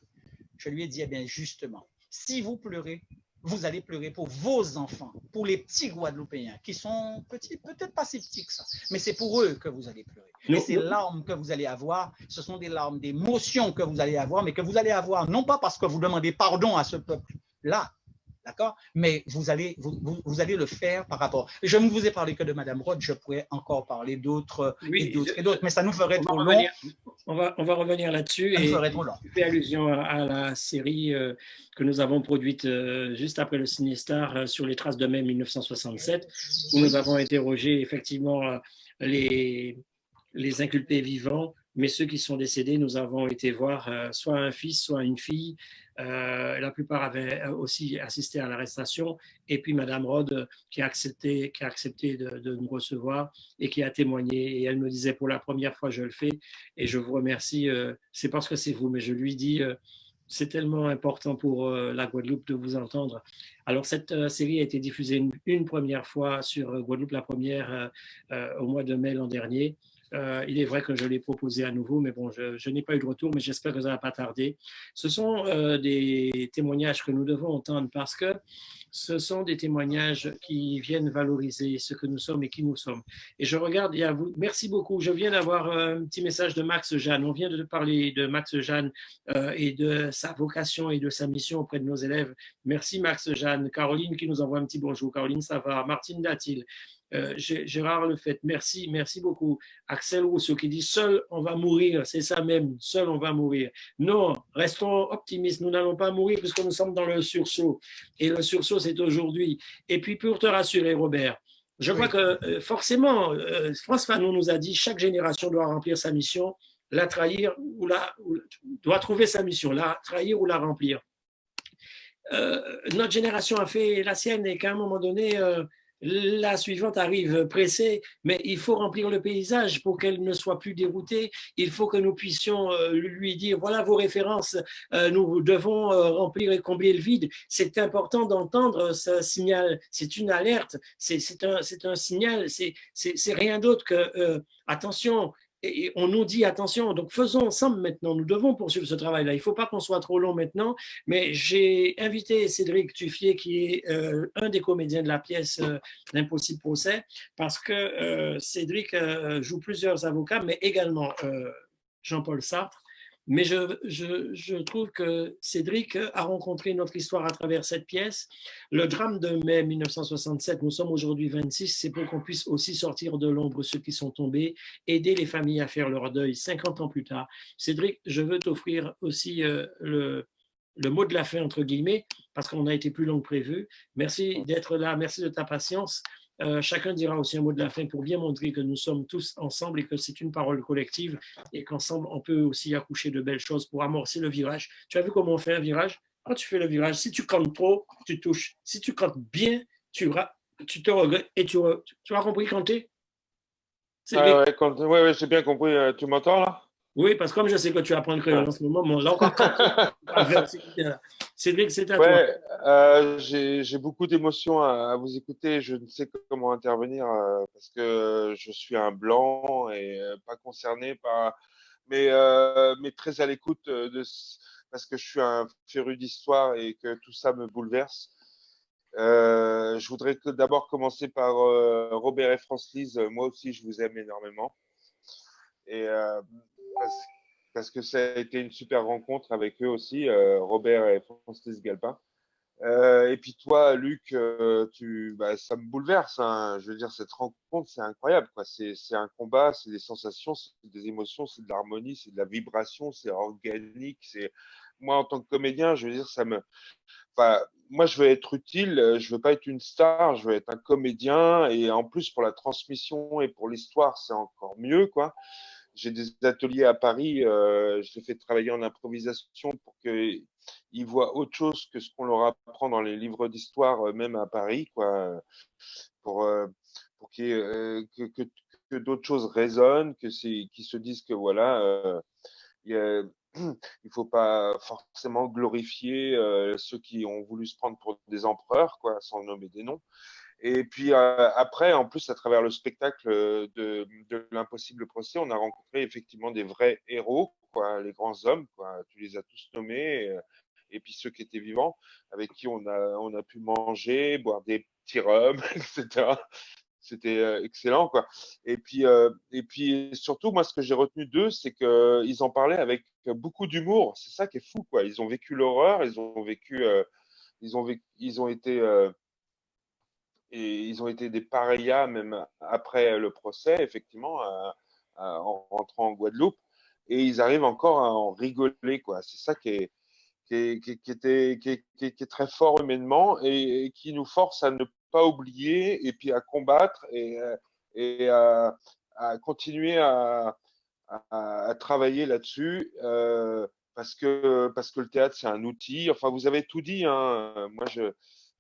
Je lui ai dit, eh bien justement, si vous pleurez, vous allez pleurer pour vos enfants, pour les petits Guadeloupéens qui sont petits, peut-être pas si petits que ça, mais c'est pour eux que vous allez pleurer. Et ces larmes que vous allez avoir, ce sont des larmes d'émotion que vous allez avoir, mais que vous allez avoir non pas parce que vous demandez pardon à ce peuple-là, d'accord, mais vous allez le faire par rapport. Je ne vous ai parlé que de Madame Rode, je pourrais encore parler d'autres et d'autres, mais ça nous ferait trop long. On va revenir là-dessus et je fais allusion à la série que nous avons produite juste après le Sinistar sur les traces de mai 1967, où nous avons interrogé effectivement les inculpés vivants, mais ceux qui sont décédés, nous avons été voir soit un fils, soit une fille. La plupart avaient aussi assisté à l'arrestation. Et puis Madame Rode qui a accepté de nous recevoir et qui a témoigné. Et elle me disait, pour la première fois, je le fais. Et je vous remercie. C'est parce que c'est vous, mais je lui dis, c'est tellement important pour la Guadeloupe de vous entendre. Alors, cette série a été diffusée une première fois sur Guadeloupe, la première au mois de mai l'an dernier. Il est vrai que je l'ai proposé à nouveau, mais bon, je n'ai pas eu de retour, mais j'espère que ça ne va pas tarder. Ce sont des témoignages que nous devons entendre parce que ce sont des témoignages qui viennent valoriser ce que nous sommes et qui nous sommes. Et je regarde, il y a vous. Merci beaucoup. Je viens d'avoir un petit message de Max Jeanne. On vient de parler de Max Jeanne et de sa vocation et de sa mission auprès de nos élèves. Merci Max Jeanne. Caroline qui nous envoie un petit bonjour. Caroline, ça va. Martine Datil. Gérard Lefebvre, merci beaucoup. Axel Rousseau qui dit seul on va mourir, c'est ça même, seul on va mourir. Non, restons optimistes, nous n'allons pas mourir puisque nous sommes dans le sursaut. Et le sursaut, c'est aujourd'hui. Et puis pour te rassurer, Robert, je crois que forcément, France Fanon nous a dit chaque génération doit remplir sa mission, la trahir doit trouver sa mission, la trahir ou la remplir. Notre génération a fait la sienne et qu'à un moment donné, la suivante arrive pressée, mais il faut remplir le paysage pour qu'elle ne soit plus déroutée. Il faut que nous puissions lui dire, voilà vos références, nous devons remplir et combler le vide. C'est important d'entendre ce signal, c'est une alerte, c'est un signal, c'est rien d'autre que, attention, et on nous dit attention, donc faisons ensemble maintenant, nous devons poursuivre ce travail-là. Il ne faut pas qu'on soit trop long maintenant, mais j'ai invité Cédric Tuffier, qui est un des comédiens de la pièce L'Impossible procès, parce que Cédric joue plusieurs avocats, mais également Jean-Paul Sartre. Mais je trouve que Cédric a rencontré notre histoire à travers cette pièce. Le drame de mai 1967, nous sommes aujourd'hui 26, c'est pour qu'on puisse aussi sortir de l'ombre ceux qui sont tombés, aider les familles à faire leur deuil 50 ans plus tard. Cédric, je veux t'offrir aussi le mot de la fin, entre guillemets, parce qu'on a été plus long que prévu. Merci d'être là, merci de ta patience. Chacun dira aussi un mot de la fin pour bien montrer que nous sommes tous ensemble et que c'est une parole collective et qu'ensemble, on peut aussi accoucher de belles choses pour amorcer le virage. Tu as vu comment on fait un virage? Quand tu fais le virage, si tu comptes trop, tu touches. Si tu comptes bien, tu te regrettes et tu as compris compter? Ouais, j'ai bien compris. Tu m'entends là? Oui, parce que comme je sais que tu apprends le créole en ce moment, bon, là encore, Cédric, c'est à toi. Ouais, j'ai beaucoup d'émotions à vous écouter. Je ne sais comment intervenir parce que je suis un blanc et pas concerné par, mais très à l'écoute parce que je suis un féru d'histoire et que tout ça me bouleverse. Je voudrais d'abord commencer par Robert et Francelise. Moi aussi, je vous aime énormément. Et parce que ça a été une super rencontre avec eux aussi, Robert et Francis Galpin. Et puis toi, Luc, ça me bouleverse. Hein. Je veux dire, cette rencontre, c'est incroyable, quoi. C'est un combat, c'est des sensations, c'est des émotions, c'est de l'harmonie, c'est de la vibration, c'est organique. C'est moi en tant que comédien, je veux dire, moi, je veux être utile. Je veux pas être une star. Je veux être un comédien. Et en plus, pour la transmission et pour l'histoire, c'est encore mieux, quoi. J'ai des ateliers à Paris, je les fais travailler en improvisation pour qu'ils voient autre chose que ce qu'on leur apprend dans les livres d'histoire, même à Paris, quoi, pour, pour que d'autres choses résonnent, qu'ils se disent que voilà, il faut pas forcément glorifier ceux qui ont voulu se prendre pour des empereurs, quoi, sans nommer des noms. Et puis après, en plus, à travers le spectacle de l'Impossible procès, on a rencontré effectivement des vrais héros, quoi, les grands hommes, quoi. Tu les as tous nommés, et puis ceux qui étaient vivants, avec qui on a pu manger, boire des petits rhums, etc. C'était excellent, quoi. Et puis surtout, moi, ce que j'ai retenu d'eux, c'est qu'ils en parlaient avec beaucoup d'humour. C'est ça qui est fou, quoi. Ils ont vécu l'horreur, ils ont été et ils ont été des parias même après le procès, effectivement, en rentrant en Guadeloupe. Et ils arrivent encore à en rigoler, quoi. C'est ça qui est très fort humainement et qui nous force à ne pas oublier et puis à combattre et à continuer à travailler là-dessus. Parce que le théâtre, c'est un outil. Enfin, vous avez tout dit, hein.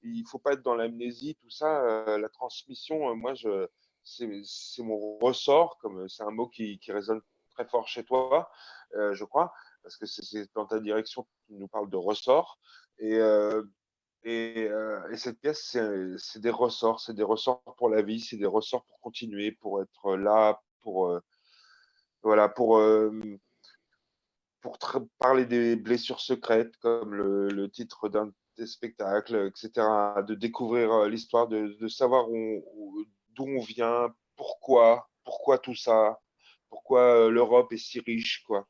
Il faut pas être dans l'amnésie, tout ça. La transmission, c'est mon ressort, comme c'est un mot qui résonne très fort chez toi, je crois, parce que c'est dans ta direction que tu nous parles de ressort. Et, et cette pièce, c'est des ressorts pour la vie, c'est des ressorts pour continuer, pour être là, voilà, pour parler des blessures secrètes, comme le titre d'un des spectacles, etc., de découvrir l'histoire, de savoir d'où on vient, pourquoi tout ça, pourquoi l'Europe est si riche, quoi,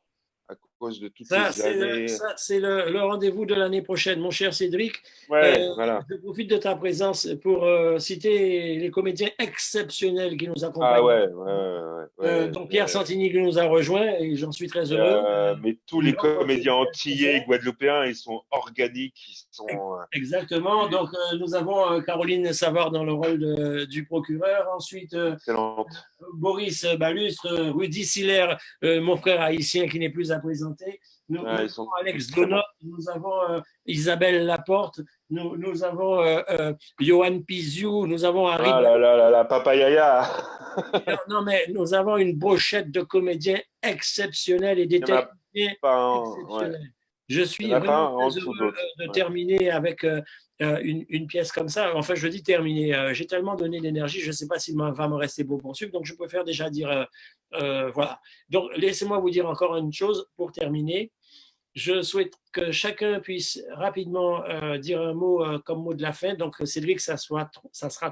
à cause de toutes ces années. Ça, c'est le rendez-vous de l'année prochaine, mon cher Cédric. Ouais, voilà. Je profite de ta présence pour citer les comédiens exceptionnels qui nous accompagnent. Ah ouais. Donc Pierre Santini qui nous a rejoints et j'en suis très heureux. Mais tous les comédiens antillais, guadeloupéens, ils sont organiques, ils sont. Exactement. Donc nous avons Caroline Savard dans le rôle du procureur. Ensuite, Boris Balustre, Rudy Siller, mon frère haïtien qui n'est plus à présenter. Nous avons Alex Donat, nous avons Isabelle Laporte, nous avons Johan Piziou, nous avons Harry. Ah la papayaya. Non, mais nous avons une brochette de comédiens exceptionnels et des techniciens exceptionnels. Je Il suis n'y en a pas un vraiment en très dessous heureux d'autre. de Ouais. terminer avec une pièce comme ça. Enfin, je dis terminer. J'ai tellement donné d'énergie, je ne sais pas s'il va me rester beau poursuivre, donc je préfère déjà dire voilà. Donc, laissez-moi vous dire encore une chose pour terminer. Je souhaite que chacun puisse rapidement dire un mot comme mot de la fin. Donc, Cédric, ça sera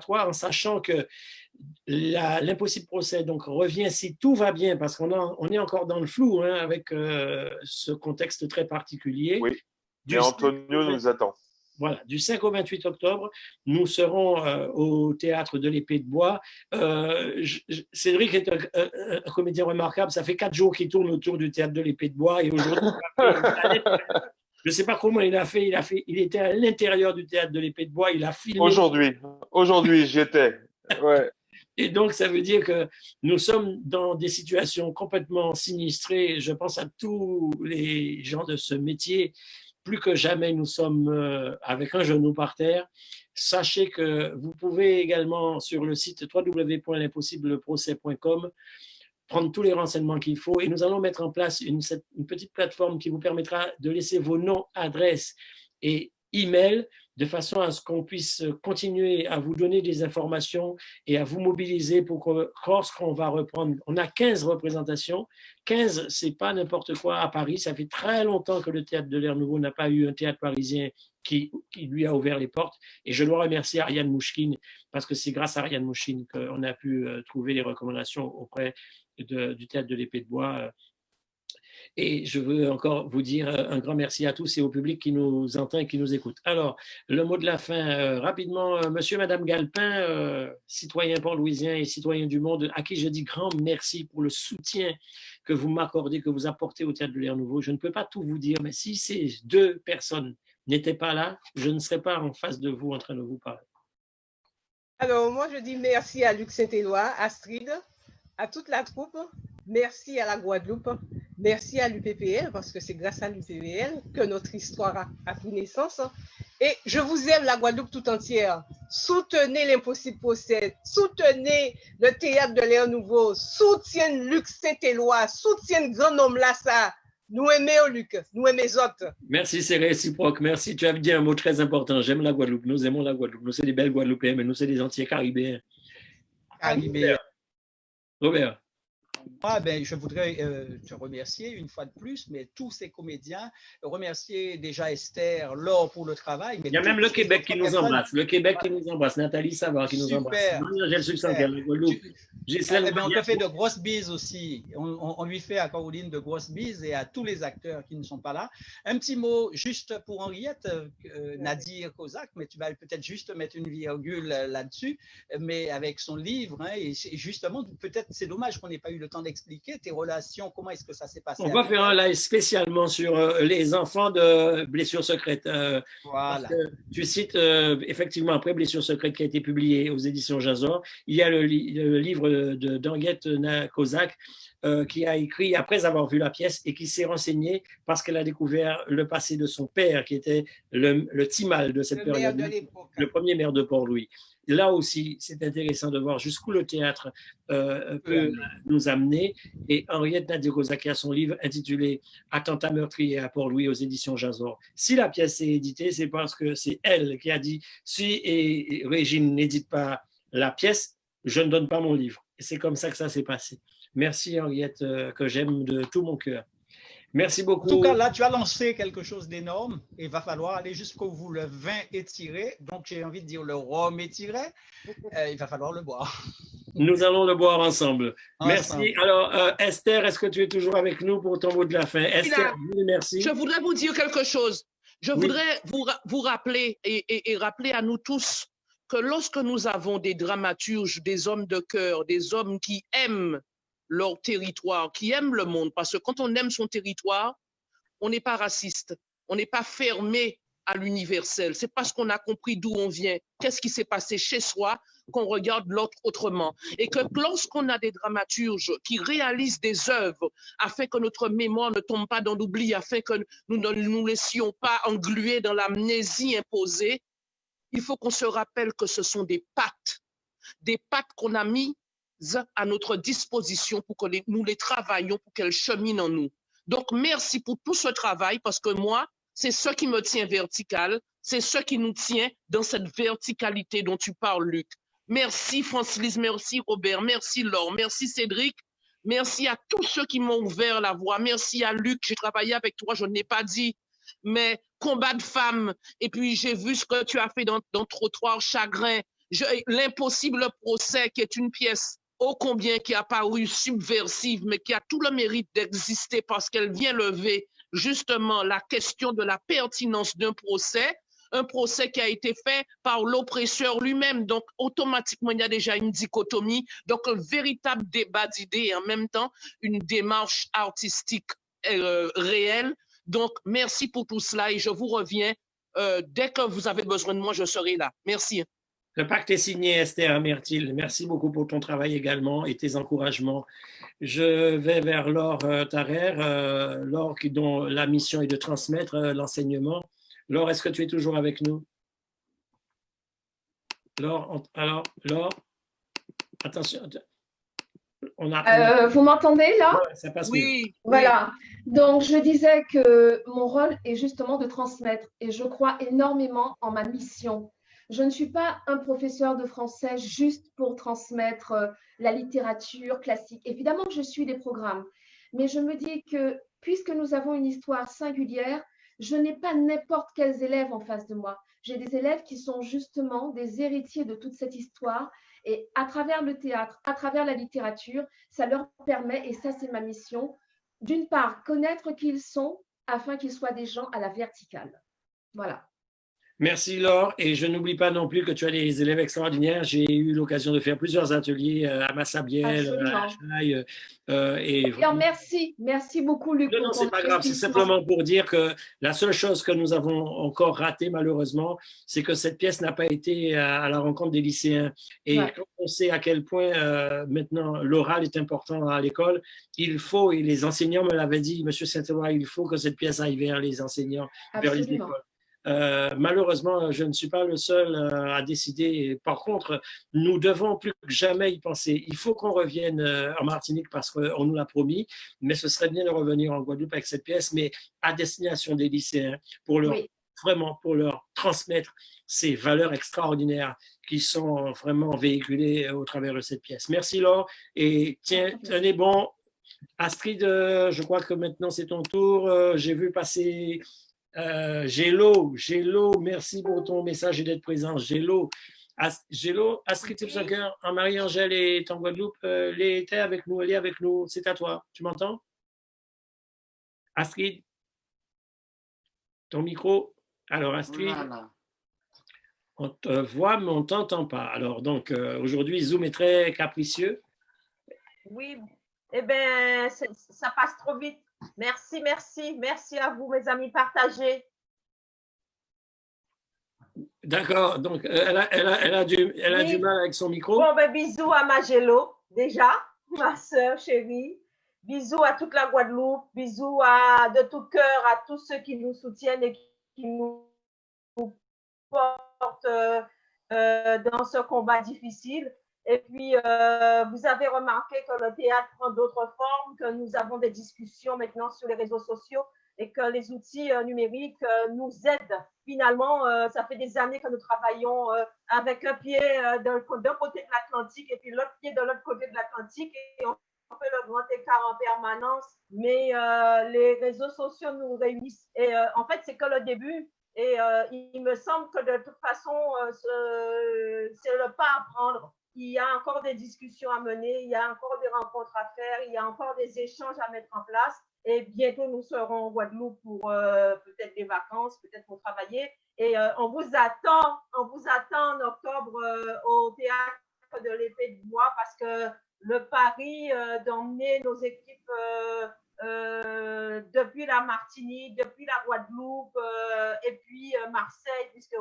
toi, en sachant que l'impossible procès donc revient si tout va bien, parce on est encore dans le flou hein, avec ce contexte très particulier. Oui, mais Du 5 Antonio nous attend. Voilà, du 5 au 28 octobre, nous serons au théâtre de l'Épée de Bois. Cédric est un comédien remarquable. Ça fait 4 jours qu'il tourne autour du théâtre de l'Épée de Bois et aujourd'hui, je ne sais pas comment il a fait. Il était à l'intérieur du théâtre de l'Épée de Bois. Il a filmé. Aujourd'hui, j'y étais. Ouais. Et donc, ça veut dire que nous sommes dans des situations complètement sinistrées. Je pense à tous les gens de ce métier. Plus que jamais, nous sommes avec un genou par terre. Sachez que vous pouvez également, sur le site www.l'impossibleprocès.com, prendre tous les renseignements qu'il faut. Et nous allons mettre en place une petite plateforme qui vous permettra de laisser vos noms, adresses et emails de façon à ce qu'on puisse continuer à vous donner des informations et à vous mobiliser pour que lorsqu'on va reprendre, on a 15 représentations. 15, c'est pas n'importe quoi à Paris. Ça fait très longtemps que le théâtre de l'Air Nouveau n'a pas eu un théâtre parisien qui lui a ouvert les portes. Et je dois remercier Ariane Mouchkine, parce que c'est grâce à Ariane Mouchkine qu'on a pu trouver les recommandations auprès du théâtre de l'Épée de Bois. Et je veux encore vous dire un grand merci à tous et au public qui nous entend et qui nous écoute. Alors, le mot de la fin, rapidement, monsieur et madame Galpin, citoyen port-louisien et citoyen du monde, à qui je dis grand merci pour le soutien que vous m'accordez, que vous apportez au Théâtre de l'Air Nouveau. Je ne peux pas tout vous dire, mais si ces 2 personnes n'étaient pas là, je ne serais pas en face de vous en train de vous parler. Alors, moi, je dis merci à Luc Saint-Éloi, Astrid, à toute la troupe. Merci à la Guadeloupe, merci à l'UPPL, parce que c'est grâce à l'UPPL que notre histoire a pris naissance. Et je vous aime, la Guadeloupe tout entière. Soutenez l'impossible procès, soutenez le théâtre de l'Air Nouveau, soutiennent Luc Saint-Éloi, soutiennent grand homme Lassa. Nous aimons Luc, nous aimons les autres. Merci, c'est réciproque. Merci. Tu as dit un mot très important. J'aime la Guadeloupe. Nous aimons la Guadeloupe. Nous, c'est des belles Guadeloupéens, mais nous, c'est des entiers Caribéens. Robert. Moi, je voudrais te remercier une fois de plus, mais tous ces comédiens, remercier déjà Esther, Laure pour le travail. Mais il y a même le Québec qui nous embrasse. Le Québec qui nous embrasse. Nathalie Savard qui nous embrasse. On te fait de grosses bises aussi. On lui fait à Caroline de grosses bises et à tous les acteurs qui ne sont pas là. Un petit mot juste pour Henriette, Nadir Kozak, mais tu vas peut-être juste mettre une virgule là-dessus, mais avec son livre. Hein, et justement, peut-être c'est dommage qu'on n'ait pas eu le temps d'expliquer tes relations, comment est-ce que ça s'est passé. On va faire un live spécialement sur les enfants de Blessures secrètes. Voilà. Tu cites effectivement après Blessures secrètes qui a été publié aux éditions Jazor. Il y a le livre d'Henriette Kozak qui a écrit après avoir vu la pièce et qui s'est renseignée parce qu'elle a découvert le passé de son père qui était le Timal de cette période, le premier maire de Port-Louis. Là aussi, c'est intéressant de voir jusqu'où le théâtre peut nous amener. Et Henriette Nadir Kozak a son livre intitulé Attentat meurtrier à Port-Louis aux éditions Jazor. Si la pièce est éditée, c'est parce que c'est elle qui a dit si Régine n'édite pas la pièce, je ne donne pas mon livre. Et c'est comme ça que ça s'est passé. Merci Henriette, que j'aime de tout mon cœur. Merci beaucoup. En tout cas, là, tu as lancé quelque chose d'énorme. Il va falloir aller jusqu'au bout. Le vin étiré, donc j'ai envie de dire le rhum étiré. Il va falloir le boire. Nous allons le boire ensemble. Merci. Alors, Esther, est-ce que tu es toujours avec nous pour ton mot de la fin? Esther, merci. Je voudrais vous dire quelque chose. Je voudrais vous rappeler et rappeler à nous tous que lorsque nous avons des dramaturges, des hommes de cœur, des hommes qui aiment leur territoire, qui aiment le monde, parce que quand on aime son territoire, on n'est pas raciste, on n'est pas fermé à l'universel. C'est parce qu'on a compris d'où on vient, qu'est-ce qui s'est passé chez soi, qu'on regarde l'autre autrement. Et que lorsqu'on a des dramaturges qui réalisent des œuvres afin que notre mémoire ne tombe pas dans l'oubli, afin que nous ne nous laissions pas engluer dans l'amnésie imposée, il faut qu'on se rappelle que ce sont des pattes qu'on a mis à notre disposition pour que nous les travaillions, pour qu'elles cheminent en nous. Donc, merci pour tout ce travail parce que moi, c'est ce qui me tient vertical, c'est ce qui nous tient dans cette verticalité dont tu parles, Luc. Merci Francis, merci Robert, merci Laure, merci Cédric, merci à tous ceux qui m'ont ouvert la voie, merci à Luc, j'ai travaillé avec toi, je ne l'ai pas dit, mais combat de femmes, et puis j'ai vu ce que tu as fait dans Trottoir Chagrin, l'impossible procès qui est une pièce ô combien qui a paru subversive, mais qui a tout le mérite d'exister parce qu'elle vient lever justement la question de la pertinence d'un procès, un procès qui a été fait par l'oppresseur lui-même. Donc, automatiquement, il y a déjà une dichotomie, donc un véritable débat d'idées et en même temps, une démarche artistique réelle. Donc, merci pour tout cela et je vous reviens. Dès que vous avez besoin de moi, je serai là. Merci. Le pacte est signé, Esther Myrtil. Merci beaucoup pour ton travail également et tes encouragements. Je vais vers Laure Tarrer, Laure dont la mission est de transmettre l'enseignement. Laure, est-ce que tu es toujours avec nous? Laure, alors, Laure, attention. Vous m'entendez là? Ouais, ça passe mieux. Oui. Voilà. Donc, je disais que mon rôle est justement de transmettre et je crois énormément en ma mission. Je ne suis pas un professeur de français juste pour transmettre la littérature classique. Évidemment que je suis des programmes, mais je me dis que puisque nous avons une histoire singulière, je n'ai pas n'importe quels élèves en face de moi. J'ai des élèves qui sont justement des héritiers de toute cette histoire et à travers le théâtre, à travers la littérature, ça leur permet, et ça c'est ma mission, d'une part, connaître qui ils sont afin qu'ils soient des gens à la verticale. Voilà. Merci Laure, et je n'oublie pas non plus que tu as des élèves extraordinaires. J'ai eu l'occasion de faire plusieurs ateliers à Massabielle, à Chaille. Alors, merci beaucoup Luc. Non, c'est pas grave, c'est simplement pour dire que la seule chose que nous avons encore ratée malheureusement, c'est que cette pièce n'a pas été à la rencontre des lycéens. Et quand on sait à quel point maintenant l'oral est important à l'école, il faut, et les enseignants me l'avaient dit, Monsieur Saint-Éloi, il faut que cette pièce aille vers les enseignants, vers les écoles. Malheureusement, je ne suis pas le seul à décider. Par contre, nous devons plus que jamais y penser. Il faut qu'on revienne en Martinique parce qu'on nous l'a promis, mais ce serait bien de revenir en Guadeloupe avec cette pièce, mais à destination des lycéens, pour leur, vraiment pour leur transmettre ces valeurs extraordinaires qui sont vraiment véhiculées au travers de cette pièce. Merci Laure, et tiens, tenez bon. Astrid, je crois que maintenant c'est ton tour. J'ai vu passer... Gélo, merci pour ton message et d'être présent. Gélo, Astrid Tipsaker, en Marie-Angèle est en Guadeloupe, elle était avec nous, elle est avec nous, c'est à toi. Tu m'entends? Astrid, ton micro. Alors Astrid, on te voit mais on ne t'entend pas. Alors donc aujourd'hui Zoom est très capricieux. Oui, eh bien ça passe trop vite. Merci à vous, mes amis, partagez. D'accord, donc elle a du mal avec son micro. Bon, ben, bisous à Magélo, déjà, ma soeur chérie. Bisous à toute la Guadeloupe, bisous de tout cœur à tous ceux qui nous soutiennent et qui nous portent dans ce combat difficile. Et puis, vous avez remarqué que le théâtre prend d'autres formes, que nous avons des discussions maintenant sur les réseaux sociaux et que les outils numériques nous aident. Finalement, ça fait des années que nous travaillons avec un pied d'un côté de l'Atlantique et puis l'autre pied de l'autre côté de l'Atlantique et on fait le grand écart en permanence. Mais les réseaux sociaux nous réunissent. Et en fait, c'est que le début. Et il me semble que de toute façon, c'est le pas à prendre. Il y a encore des discussions à mener, il y a encore des rencontres à faire, il y a encore des échanges à mettre en place. Et bientôt, nous serons en Guadeloupe pour peut-être des vacances, peut-être pour travailler. Et on vous attend en octobre au théâtre de l'Épée de Bois parce que le pari d'emmener nos équipes depuis la Martinique, depuis la Guadeloupe et puis Marseille, puisque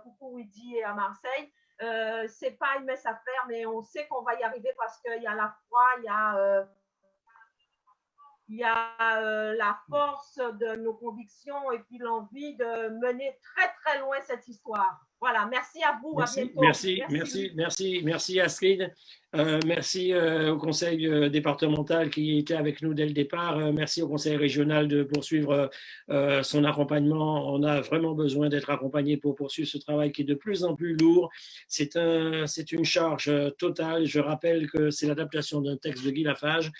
coucou Widi est à Marseille. C'est pas une messe à faire, mais on sait qu'on va y arriver parce qu'il y a la foi, il il y a la force de nos convictions et puis l'envie de mener très, très loin cette histoire. Voilà, merci à vous, merci, à bientôt. Merci Astrid. Merci au conseil départemental qui était avec nous dès le départ. Merci au conseil régional de poursuivre son accompagnement. On a vraiment besoin d'être accompagné pour poursuivre ce travail qui est de plus en plus lourd. C'est une charge totale. Je rappelle que c'est l'adaptation d'un texte de Guy Lafage.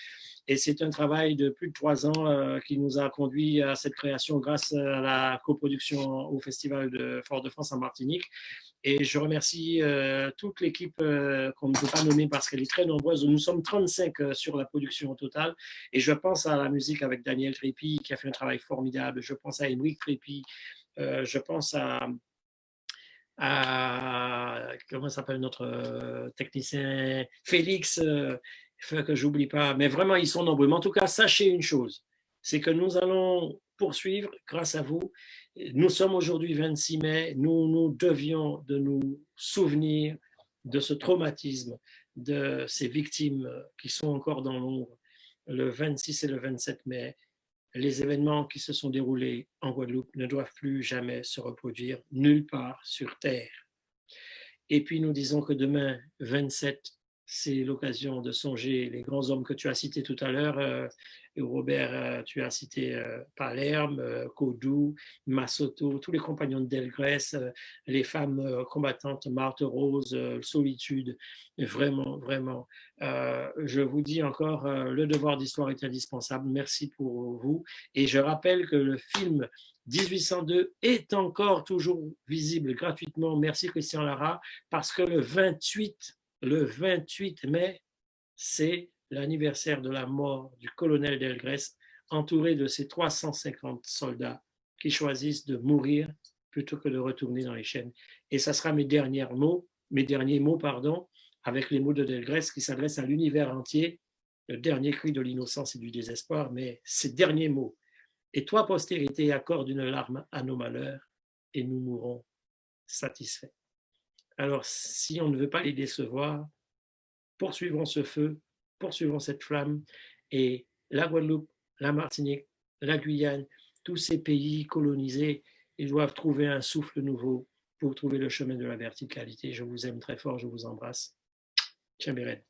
Et c'est un travail de plus de 3 ans qui nous a conduit à cette création grâce à la coproduction au Festival de Fort-de-France en Martinique. Et je remercie toute l'équipe qu'on ne peut pas nommer parce qu'elle est très nombreuse. Nous sommes 35 sur la production totale. Et je pense à la musique avec Daniel Trépy qui a fait un travail formidable. Je pense à Émeric Trépy. Je pense à comment s'appelle notre technicien Félix, que j'oublie pas, mais vraiment ils sont nombreux. Mais en tout cas, sachez une chose, c'est que nous allons poursuivre grâce à vous. Nous sommes aujourd'hui 26 mai, nous devions de nous souvenir de ce traumatisme, de ces victimes qui sont encore dans l'ombre le 26 et le 27 mai. Les événements qui se sont déroulés en Guadeloupe ne doivent plus jamais se reproduire nulle part sur Terre. Et puis nous disons que demain, 27, c'est l'occasion de songer les grands hommes que tu as cités tout à l'heure. Robert, tu as cité Palerme, Codou, Massoto, tous les compagnons de Delgrès, les femmes combattantes, Marthe Rose, Solitude. Vraiment, vraiment. Je vous dis encore, le devoir d'histoire est indispensable. Merci pour vous. Et je rappelle que le film 1802 est encore toujours visible gratuitement. Merci Christian Lara, parce que le 28 mai, c'est l'anniversaire de la mort du colonel Delgrès, entouré de ses 350 soldats qui choisissent de mourir plutôt que de retourner dans les chaînes. Et ça sera mes derniers mots, avec les mots de Delgrès qui s'adressent à l'univers entier, le dernier cri de l'innocence et du désespoir, mais ces derniers mots. Et toi, postérité, accorde une larme à nos malheurs et nous mourrons satisfaits. Alors, si on ne veut pas les décevoir, poursuivrons ce feu, poursuivons cette flamme, et la Guadeloupe, la Martinique, la Guyane, tous ces pays colonisés, ils doivent trouver un souffle nouveau pour trouver le chemin de la verticalité. Je vous aime très fort, je vous embrasse. Tchambéred.